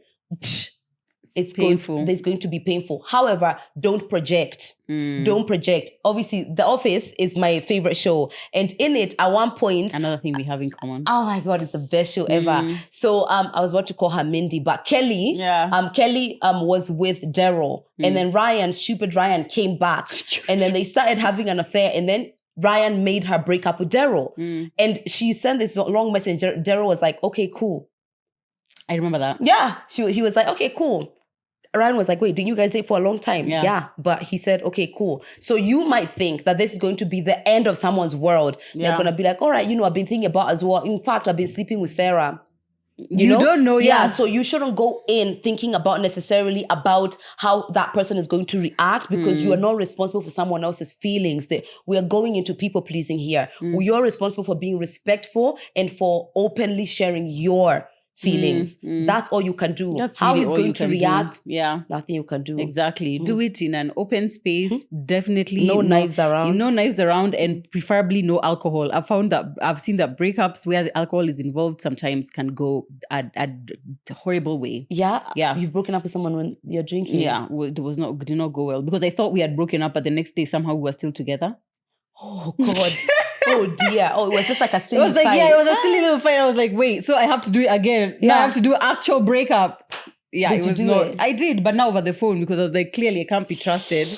It's painful. There's going to be painful. However, don't project. Don't project. Obviously, The Office is my favorite show. And in it, at one point... Another thing we have in common. Oh my God, it's the best show ever. So I was about to call her Mindy, but Kelly, Kelly was with Daryl. And then stupid Ryan came back. And then they started having an affair. And then Ryan made her break up with Daryl. And she sent this long message. Daryl was like, okay, cool. I remember that. Yeah. He was like, okay, cool. Ryan was like, wait, didn't you guys date for a long time? Yeah. But he said, okay, cool. So you might think that this is going to be the end of someone's world. They're going to be like, all right, I've been thinking about as well. In fact, I've been sleeping with Sarah. You know? Don't know, So you shouldn't go in thinking about necessarily about how that person is going to react, because you are not responsible for someone else's feelings. We are going into people pleasing here. You're responsible for being respectful and for openly sharing your feelings. That's all you can do. That's how really he's going to react, nothing you can do. Exactly. Do it in an open space. Definitely no knives around. No knives around, and preferably no alcohol. I've seen that breakups where the alcohol is involved sometimes can go a horrible way. You've broken up with someone when you're drinking. It did not go well, because I thought we had broken up, but the next day somehow we were still together. Oh God. Oh dear. Oh, it was just like a silly fight. It was a silly little fight. I was like, wait, so I have to do it again. Now I have to do actual breakup. Did you do it? I did, but not over the phone, because I was like, clearly I can't be trusted.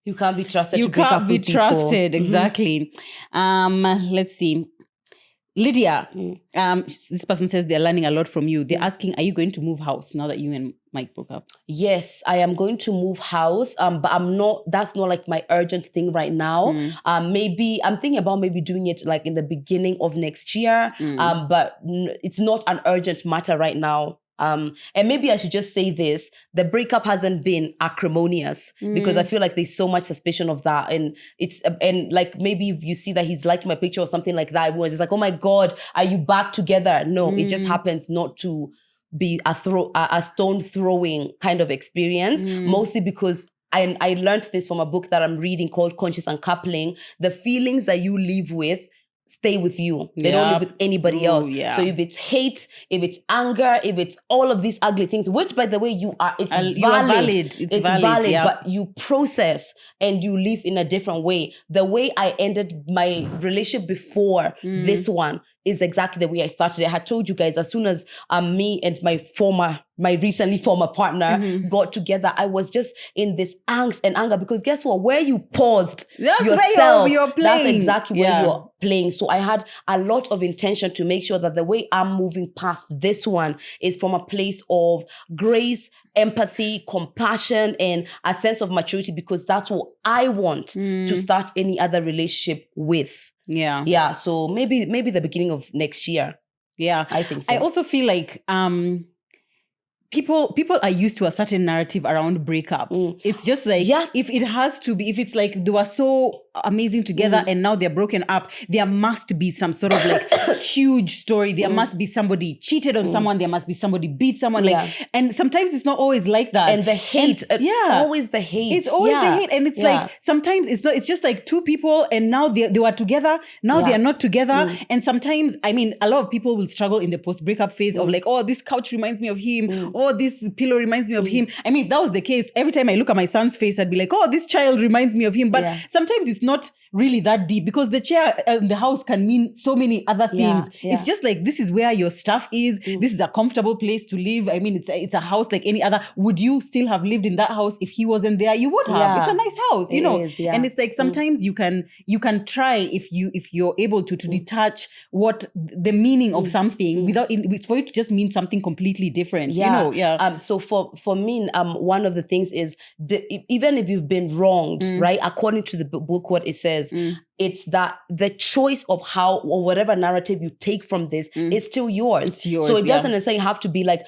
You can't be trusted. You can't be trusted. Exactly. Let's see. Lydia, this person says they're learning a lot from you. They're asking, are you going to move house now that you and Mike broke up? Yes, I am going to move house, but that's not like my urgent thing right now. Maybe I'm thinking about doing it like in the beginning of next year, but it's not an urgent matter right now. And maybe I should just say this, the breakup hasn't been acrimonious, because I feel like there's so much suspicion of that. And like maybe if you see that he's liking my picture or something like that, everyone's just like, oh my God, are you back together? No, it just happens not to be a stone throwing kind of experience, mostly because I learned this from a book that I'm reading called Conscious Uncoupling. The feelings that you live with stay with you. They don't live with anybody else. So if it's hate, if it's anger, if it's all of these ugly things, which by the way it's valid. It's valid, but you process and you live in a different way. The way I ended my relationship before this one is exactly the way I started. I had told you guys, as soon as me and my recently former partner got together, I was just in this angst and anger, because guess what? Where you paused yourself, you're playing. That's exactly where you're playing. So I had a lot of intention to make sure that the way I'm moving past this one is from a place of grace, empathy, compassion, and a sense of maturity, because that's what I want to start any other relationship with. So maybe the beginning of next year. I think so. I also feel like people are used to a certain narrative around breakups. It's just like, if it has to be, if it's like they were so amazing together and now they're broken up, there must be some sort of like huge story. There must be somebody cheated on someone. There must be somebody beat someone. Like, and sometimes it's not always like that. And the hate, always the hate. It's always the hate, and it's like sometimes it's not. It's just like two people, and now they were together. Now they are not together, and sometimes, I mean, a lot of people will struggle in the post-breakup phase of like, oh, this couch reminds me of him. Oh, this pillow reminds me of him. I mean, if that was the case, every time I look at my son's face, I'd be like, oh, this child reminds me of him. But sometimes it's not really that deep, because the chair in the house can mean so many other things. It's just like, this is where your stuff is. This is a comfortable place to live. I mean, it's a house like any other. Would you still have lived in that house if he wasn't there? You would have. It's a nice house, you know. And it's like, sometimes you can try, if you're able to detach what the meaning of something without for it to just mean something completely different. You know. So for me, one of the things is, even if you've been wronged, right? According to the book, what it says, it's that the choice of how or whatever narrative you take from this is still yours. It's yours. So it doesn't necessarily have to be like,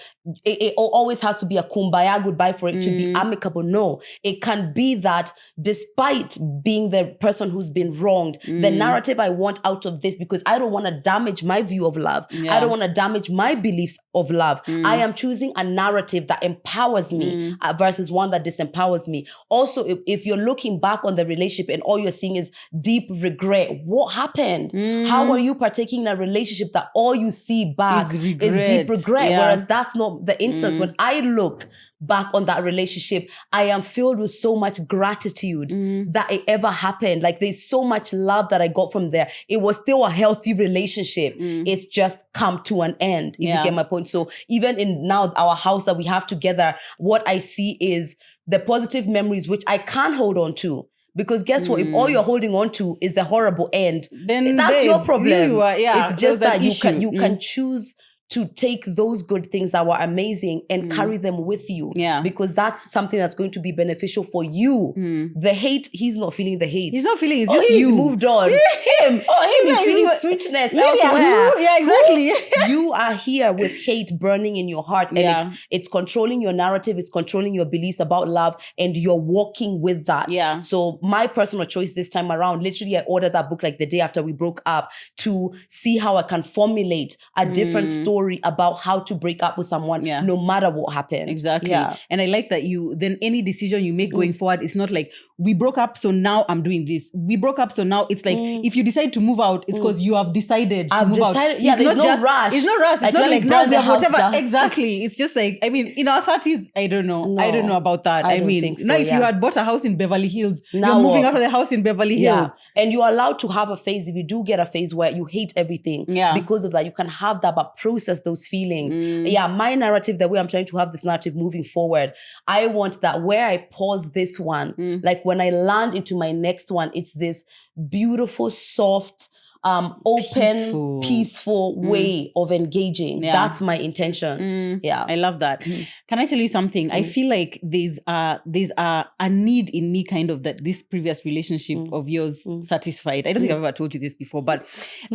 it always has to be a kumbaya goodbye for it to be amicable. No, it can be that despite being the person who's been wronged, the narrative I want out of this, because I don't want to damage my view of love. I don't want to damage my beliefs of love. I am choosing a narrative that empowers me versus one that disempowers me. Also, if you're looking back on the relationship and all you're seeing is deep regret, what happened? How are you partaking in a relationship that all you see back is deep regret? Whereas that's not the instance. When I look back on that relationship, I am filled with so much gratitude that it ever happened. Like, there's so much love that I got from there. It was still a healthy relationship. It's just come to an end, if you get my point. So even in now our house that we have together, what I see is the positive memories, which I can't hold on to. Because guess what? If all you're holding on to is the horrible end, then that's your problem. It's just that you can choose to take those good things that were amazing and carry them with you. Because that's something that's going to be beneficial for you. The hate, he's not feeling the hate. He's not feeling it. It's just you. He's moved on. He's feeling sweetness elsewhere. Exactly. You are here with hate burning in your heart. And it's controlling your narrative. It's controlling your beliefs about love. And you're walking with that. So my personal choice this time around, literally I ordered that book like the day after we broke up to see how I can formulate a different story about how to break up with someone no matter what happened. Exactly. And I like that then any decision you make going forward, it's not like, we broke up, so now I'm doing this. We broke up, so now it's like, if you decide to move out, it's because you have decided to move out. Yeah, there's no rush. It's not rush. It's not like, no, we have whatever. Exactly. It's just like, I mean, in our 30s, I don't know. No, I don't know about that. I mean, think so, now if you had bought a house in Beverly Hills, now you're moving out of the house in Beverly Hills. And you're allowed to have a phase, if you do get a phase where you hate everything, because of that, you can have that, but process those feelings. My narrative, the way I'm trying to have this narrative moving forward, I want that where I pause this one, like when I land into my next one, it's this beautiful, soft, open, peaceful way of engaging. That's my intention. I love that. Can I tell you something? I feel like there's a need in me, kind of, that this previous relationship of yours satisfied. I don't think I've ever told you this before, but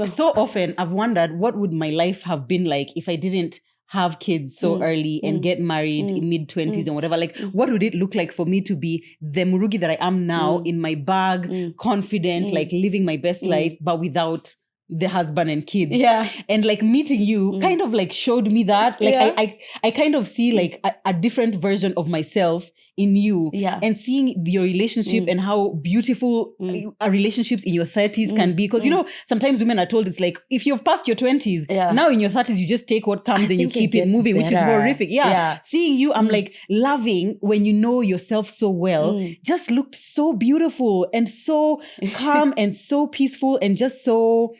so often I've wondered, what would my life have been like if I didn't have kids so early and get married in mid-20s and whatever. Like, what would it look like for me to be the Murugi that I am now, in my bag, confident, like living my best life, but without the husband and kids. And like meeting you kind of like showed me that. Like I kind of see like a different version of myself in you. And seeing your relationship and how beautiful relationships in your 30s can be. Because you know, sometimes women are told it's like, if you've passed your 20s, now in your 30s, you just take what comes and you keep it moving, which is horrific. Seeing you, I'm like loving when you know yourself so well, just looked so beautiful and so calm and so peaceful and just so,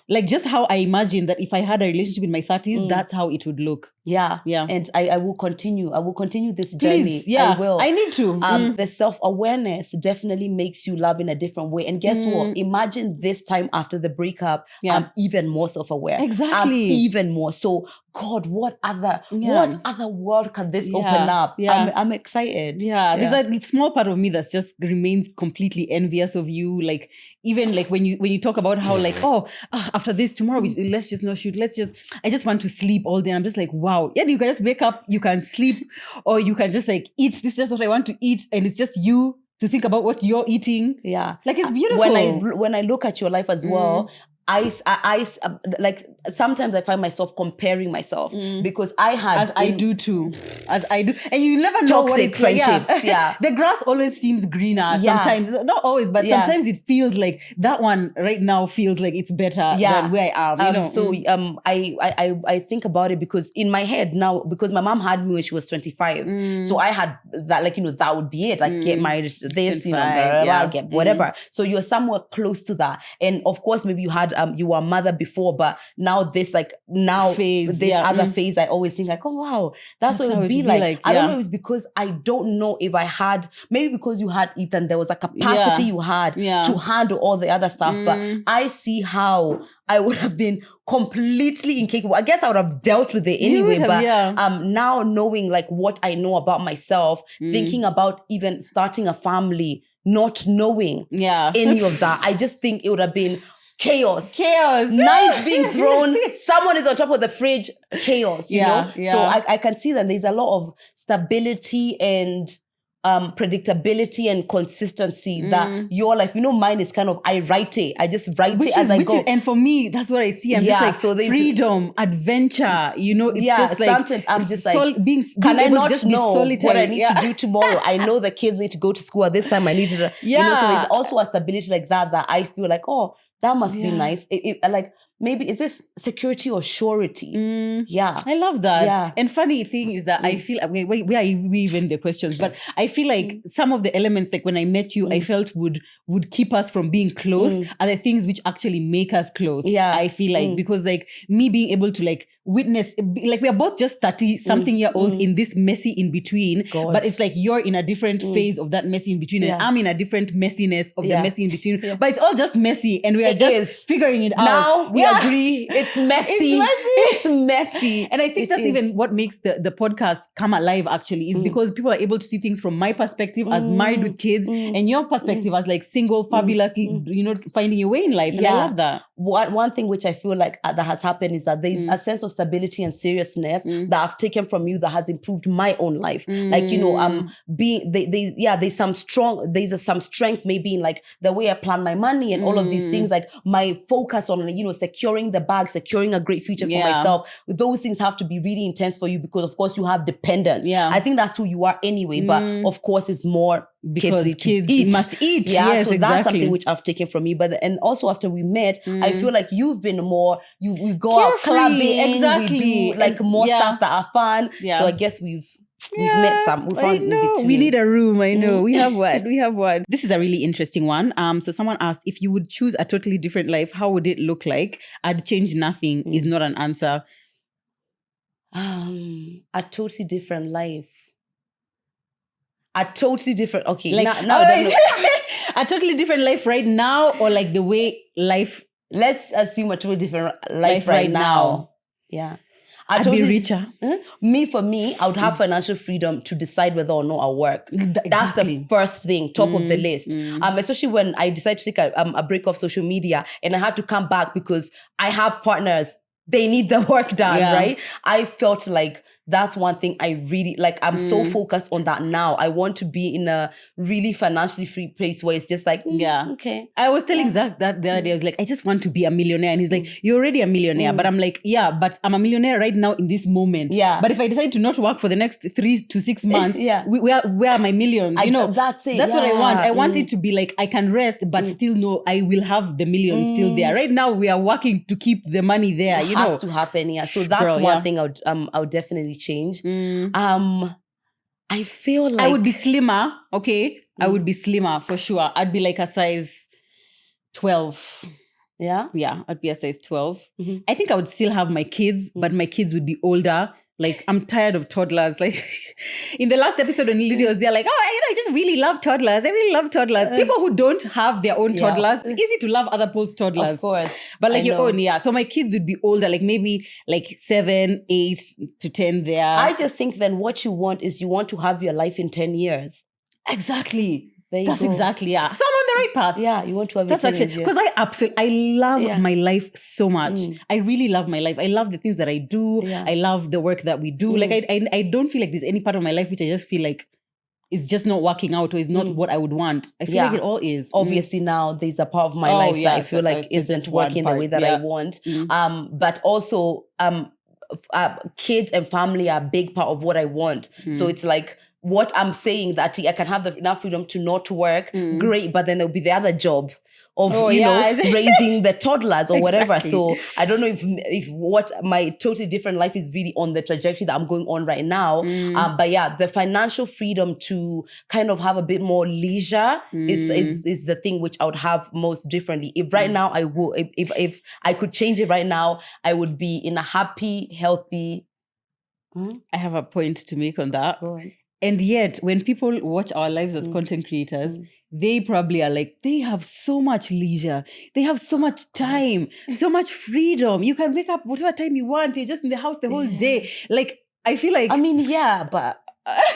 like, just how I imagine that if I had a relationship in my 30s, that's how it would look. And I will continue. I will continue this journey. Please, I will. I need to. The self-awareness definitely makes you love in a different way. And guess what? Imagine this time after the breakup, I'm even more self-aware. Exactly. I'm even more. So God, what other world can this open up? Yeah. I'm excited. Yeah, there's a small part of me that's just remains completely envious of you. Like, even like when you talk about how like, after this tomorrow let's just not shoot. I just want to sleep all day. I'm just like, wow. Yeah, you can just wake up, you can sleep, or you can just like eat. This is just what I want to eat, and it's just you to think about what you're eating. Yeah, like it's beautiful. When I look at your life as well. I like sometimes I find myself comparing myself because I had as I do, and you never know what it's friendships. Like. Yeah. The grass always seems greener. Sometimes, not always, but sometimes it feels like that one right now feels like it's better than where I am. So I think about it because in my head now, because my mom had me when she was 25, so I had that, like, that would be it, like get married to this, blah, blah, get whatever. So you're somewhere close to that, and of course maybe you had you were a mother before, but now this phase, other phase, I always think like, oh wow, that's what it would be like. I don't know, it's because I don't know if I had, maybe because you had Ethan, there was a capacity you had to handle all the other stuff, but I see how I would have been completely incapable. I guess I would have dealt with it anyway, now knowing like what I know about myself, thinking about even starting a family, not knowing any of that, I just think it would have been chaos. Knives being thrown. Someone is on top of the fridge. Chaos, you know? So I can see that there's a lot of stability and predictability and consistency that your life, mine is kind of, I write it. I just write it as I go. And for me, that's what I see. I'm just like, so freedom, adventure, it's just like, sometimes I'm just like, can I not just know what I need to do tomorrow? I know the kids need to go to school at this time. I need to, so there's also a stability like that I feel like, oh, that must be nice. Like, maybe is this security or surety? I love that. Yeah. And funny thing is that I feel, we are even the questions, but I feel like some of the elements, like when I met you, I felt would keep us from being close are the things which actually make us close. Yeah. I feel like, because like me being able to like witness, like we are both just 30-something year olds in this messy in between, but it's like you're in a different phase of that messy in between, and I'm in a different messiness of the messy in between, but it's all just messy, and we are just figuring it out. Now we agree, it's messy. It's messy. And I think that's even what makes the podcast come alive actually, is because people are able to see things from my perspective as married with kids, and your perspective as like single, fabulously, finding your way in life. And I love that. One thing which I feel like that has happened is that there's a sense of stability and seriousness that I've taken from you that has improved my own life. Like, there's some strength maybe in like the way I plan my money and all of these things, like my focus on, securing the bag, securing a great future for myself. Those things have to be really intense for you because of course you have dependence. Yeah. I think that's who you are anyway, but of course it's more because kids must eat. Yeah, yes, so that's something which I've taken from you. And also after we met, I feel like you've been more, we go out clubbing, we do like more stuff that are fun. Yeah. So I guess we've met some. We found in between. We need a room. I know. We have one. This is a really interesting one. So someone asked, if you would choose a totally different life, how would it look like? I'd change nothing is not an answer. A totally different life. A totally different, okay. Like, a totally different life right now, or like the way life. Let's assume a totally different life right now. Yeah. I'd be richer. For me, I would have financial freedom to decide whether or not I'll work. Exactly. That's the first thing, top of the list. Especially when I decided to take a break off social media and I had to come back because I have partners. They need the work done, right? I felt like that's one thing I really, like, I'm so focused on that now. I want to be in a really financially free place where it's just like, okay. I was telling Zach that the other day, I was like, I just want to be a millionaire. And he's like, you're already a millionaire. But I'm like, but I'm a millionaire right now in this moment. Yeah. But if I decide to not work for the next 3 to 6 months, where are my millions? That's it. That's what I want. I want it to be like, I can rest, but still know I will have the millions still there. Right now, we are working to keep the money there. It has to happen, So that's one thing I would definitely change. I feel like I would be slimmer. Okay, I would be slimmer for sure. I'd be like a size 12. Yeah, I'd be a size 12. I think I would still have my kids, but my kids would be older Like, I'm tired of toddlers. Like, in the last episode on Lydia was, they're like, I just really love toddlers. I really love toddlers. People who don't have their own toddlers, it's easy to love other people's toddlers. Of course. But like your own, So my kids would be older, like maybe like 7, 8 to 10 there. I just think then what you want is you want to have your life in 10 years. Exactly. That's exactly, So I'm on the right path. Yeah, you want to have That's actually, because I love my life so much. I really love my life. I love the things that I do. Yeah. I love the work that we do. Like I don't feel like there's any part of my life which I just feel like it's just not working out or is not what I would want. I feel like it all is. Obviously now there's a part of my life that I feel like isn't working the way that I want. But also kids and family are a big part of what I want. So it's like, what I'm saying that I can have enough freedom to not work, great, but then there'll be the other job of, raising the toddlers or whatever. So I don't know if what my totally different life is really on the trajectory that I'm going on right now. But yeah, the financial freedom to kind of have a bit more leisure is the thing which I would have most differently. If right now I would, if I could change it right now, I would be in a happy, healthy. I have a point to make on that. Go on. And yet, when people watch our lives as content creators, they probably are like, they have so much leisure. They have so much time, so much freedom. You can wake up whatever time you want. You're just in the house the whole day. Like, I feel like... I mean, yeah, but...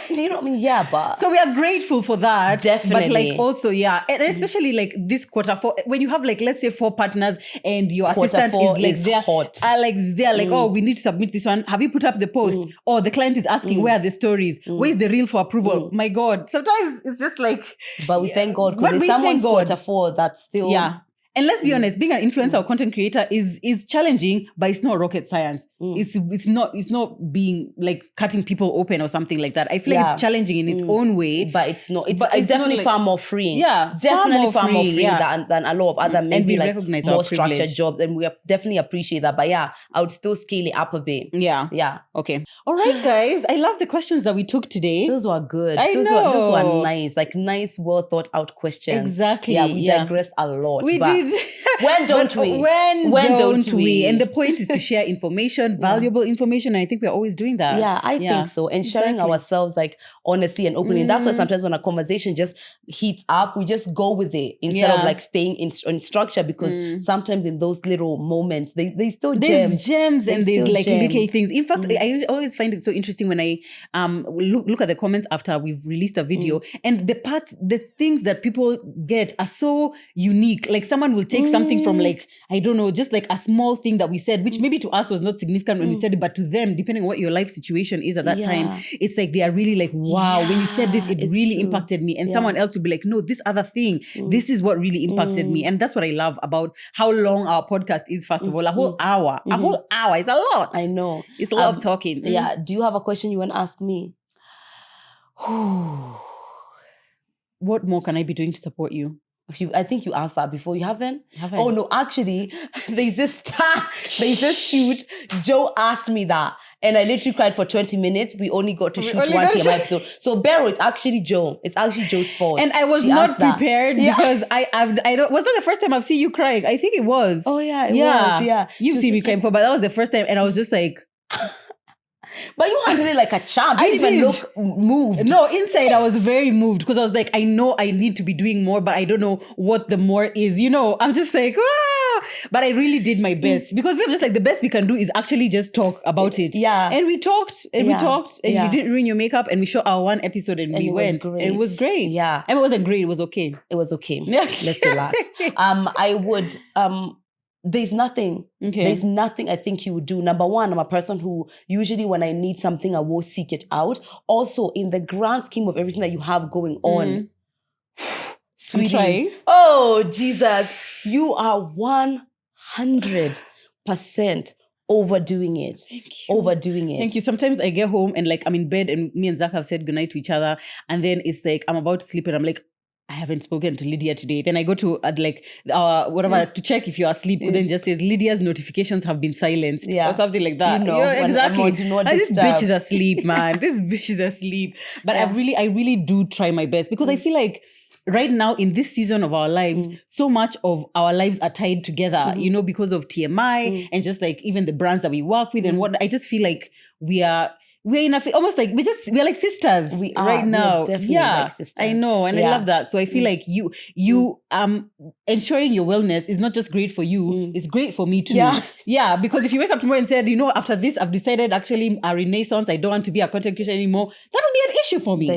you know what I mean? Yeah, but... So we are grateful for that. Definitely. But like also, and especially like this quarter 4, when you have like, let's say 4 partners and your assistant is like there. Hot. They're like, oh, we need to submit this one. Have you put up the post? Or the client is asking, where are the stories? Where's the reel for approval? My God. Sometimes it's just like... But we thank God, because if someone's quarter 4, that's still... Yeah. And let's be honest, being an influencer or content creator is challenging, but it's not rocket science. It's not being like cutting people open or something like that. I feel like it's challenging in its own way. But it's not. It's definitely far more freeing. Yeah. Definitely far more freeing than a lot of other maybe like more structured jobs. And we definitely appreciate that. But yeah, I would still scale it up a bit. Yeah. Yeah. Okay. All right, guys. I love the questions that we took today. Those were good. Those were nice. Like nice, well thought out questions. Exactly. Yeah, we digressed a lot. We did. When don't we? When don't we? And the point is to share information, valuable information. And I think we're always doing that. Yeah, I think so. And sharing ourselves like honestly and openly. And that's why sometimes when a conversation just heats up, we just go with it instead of like staying in structure, because sometimes in those little moments, they still there's gems and there's like little things. In fact, I always find it so interesting when I look at the comments after we've released a video, and the things that people get are so unique. Like someone will take something from like, I don't know, just like a small thing that we said, which maybe to us was not significant when we said it, but to them, depending on what your life situation is at that time, it's like they are really like, wow, when you said this, it really impacted me. And someone else will be like, no, this other thing, this is what really impacted me. And that's what I love about how long our podcast is, first of all. A whole hour. A whole hour is a lot. I know. It's a lot of talking. Yeah. Do you have a question you want to ask me? What more can I be doing to support you? I think you asked that before. You haven't? Haven't. Oh no, actually, there's this shoot. Joe asked me that, and I literally cried for 20 minutes. We only got to shoot one TMI episode. So Beryl, it's actually Joe. It's actually Joe's fault. And I was not prepared because I don't. Was that the first time I've seen you crying? I think it was. Oh yeah, it was. Yeah, you've seen me crying before, but that was the first time, and I was just like. But you handled it like a champ. You didn't even look moved. No, inside I was very moved because I was like, I know I need to be doing more, but I don't know what the more is. You know, I'm just like, But I really did my best because maybe just like the best we can do is actually just talk about it. Yeah. And we talked and you didn't ruin your makeup, and we shot our one episode and we went. It was great. Yeah. And it wasn't great. It was okay. It was okay. Let's relax. I would... There's nothing. Okay. There's nothing I think you would do. Number one, I'm a person who usually when I need something, I will seek it out. Also, in the grand scheme of everything that you have going on, sweetie. Oh, Jesus. You are 100% overdoing it. Thank you. Overdoing it. Thank you. Sometimes I get home and like I'm in bed and me and Zach have said goodnight to each other. And then it's like I'm about to sleep and I'm like, I haven't spoken to Lydia today. Then I go to to check if you're asleep. Then it just says Lydia's notifications have been silenced or something like that. You know, exactly. Do not this bitch is asleep, man. This bitch is asleep. But I really do try my best because I feel like right now in this season of our lives, so much of our lives are tied together, you know, because of TMI and just like even the brands that we work with and what I just feel like we're in almost like we're like sisters right now. Definitely like sisters. I know, and I love that. So I feel like you ensuring your wellness is not just great for you, it's great for me too. Yeah, because if you wake up tomorrow and said, you know, after this I've decided actually a renaissance, I don't want to be a content creator anymore, that would be an issue for me.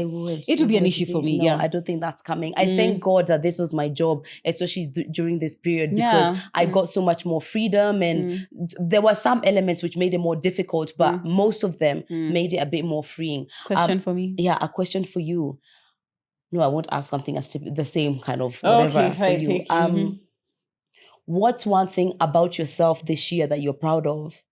It would be an issue for me. No, I don't think that's coming. I thank God that this was my job, especially during this period, because I got so much more freedom, and there were some elements which made it more difficult, but most of them made it a bit more freeing. Question for me? Yeah, a question for you. No, I won't ask something as the same kind of whatever for you. What's one thing about yourself this year that you're proud of?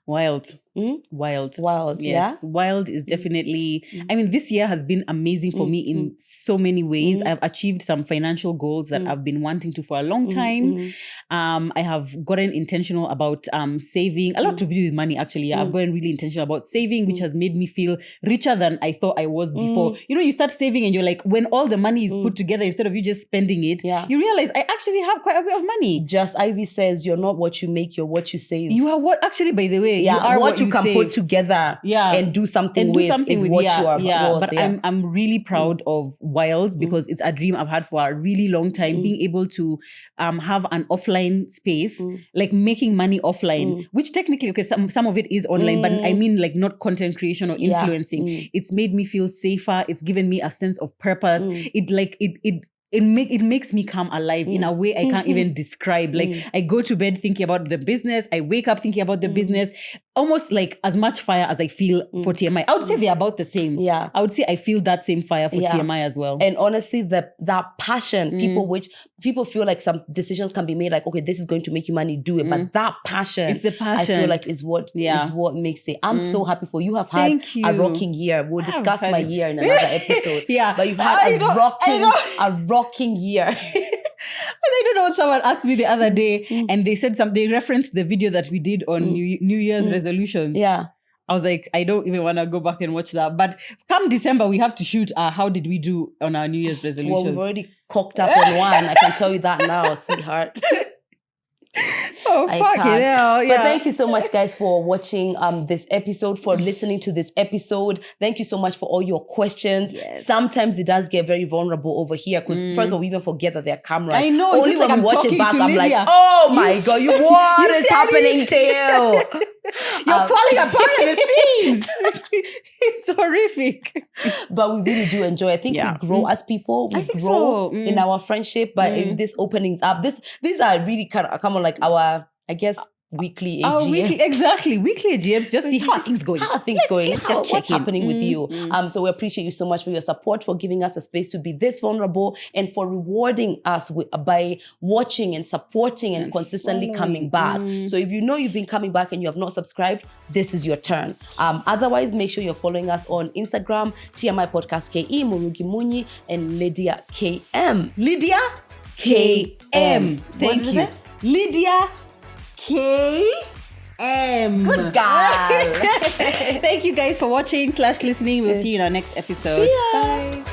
Wild. Wild, yes. Yeah? Wild is definitely, I mean, this year has been amazing for me in so many ways. I've achieved some financial goals that I've been wanting to for a long time. I have gotten intentional about saving, a lot to do with money actually. I've gotten really intentional about saving, which has made me feel richer than I thought I was before. You know, you start saving and you're like, when all the money is put together, instead of you just spending it, you realize I actually have quite a bit of money. Just Ivy says, you're not what you make, you're what you save. You are what, actually, by the way, you are what you can save. put together and do something with is what you are. But I'm really proud of Wild because it's a dream I've had for a really long time, being able to have an offline space, like making money offline, which technically, okay, some of it is online, but I mean like not content creation or influencing. It's made me feel safer. It's given me a sense of purpose. It makes me come alive in a way I can't even describe. Like I go to bed thinking about the business. I wake up thinking about the business. Almost like as much fire as I feel for TMI. I would say they're about the same. Yeah. I would say I feel that same fire for TMI as well. And honestly, that passion, people feel like some decisions can be made like, okay, this is going to make you money, do it. But that passion, it's the passion. I feel like is what makes it. I'm so happy for you. Have had a rocking year. We'll discuss my year in another episode. But you've had a rocking year. And I don't know what someone asked me the other day, and they said they referenced the video that we did on New Year's resolutions. Yeah. I was like, I don't even want to go back and watch that. But come December, we have to shoot how did we do on our New Year's resolutions. Well, we've already cocked up on one. I can tell you that now, sweetheart. Oh, fucking hell. But thank you so much, guys, for watching this episode, for listening to this episode. Thank you so much for all your questions. Yes. Sometimes it does get very vulnerable over here because first of all, we even forget that there are cameras. I know. Only when we watch it back, I'm like, oh my God, what is happening to you? You're falling apart at the seams. It's horrific. But we really do enjoy. I think we grow as people. We grow in our friendship, but in this openings up, these are really kind of come on like our, I guess, weekly AGM. Weekly AGMs, just see how things going. What's happening with you. So we appreciate you so much for your support, for giving us a space to be this vulnerable, and for rewarding us by watching and supporting and consistently coming back. So if you know you've been coming back and you have not subscribed, this is your turn. Otherwise, make sure you're following us on Instagram, TMI Podcast KE, Murugi Munyi, and Lydia KM. Lydia KM. Thank you. Lydia KM. Good girl. Thank you guys for watching / listening. We'll see you in our next episode. See ya. Bye.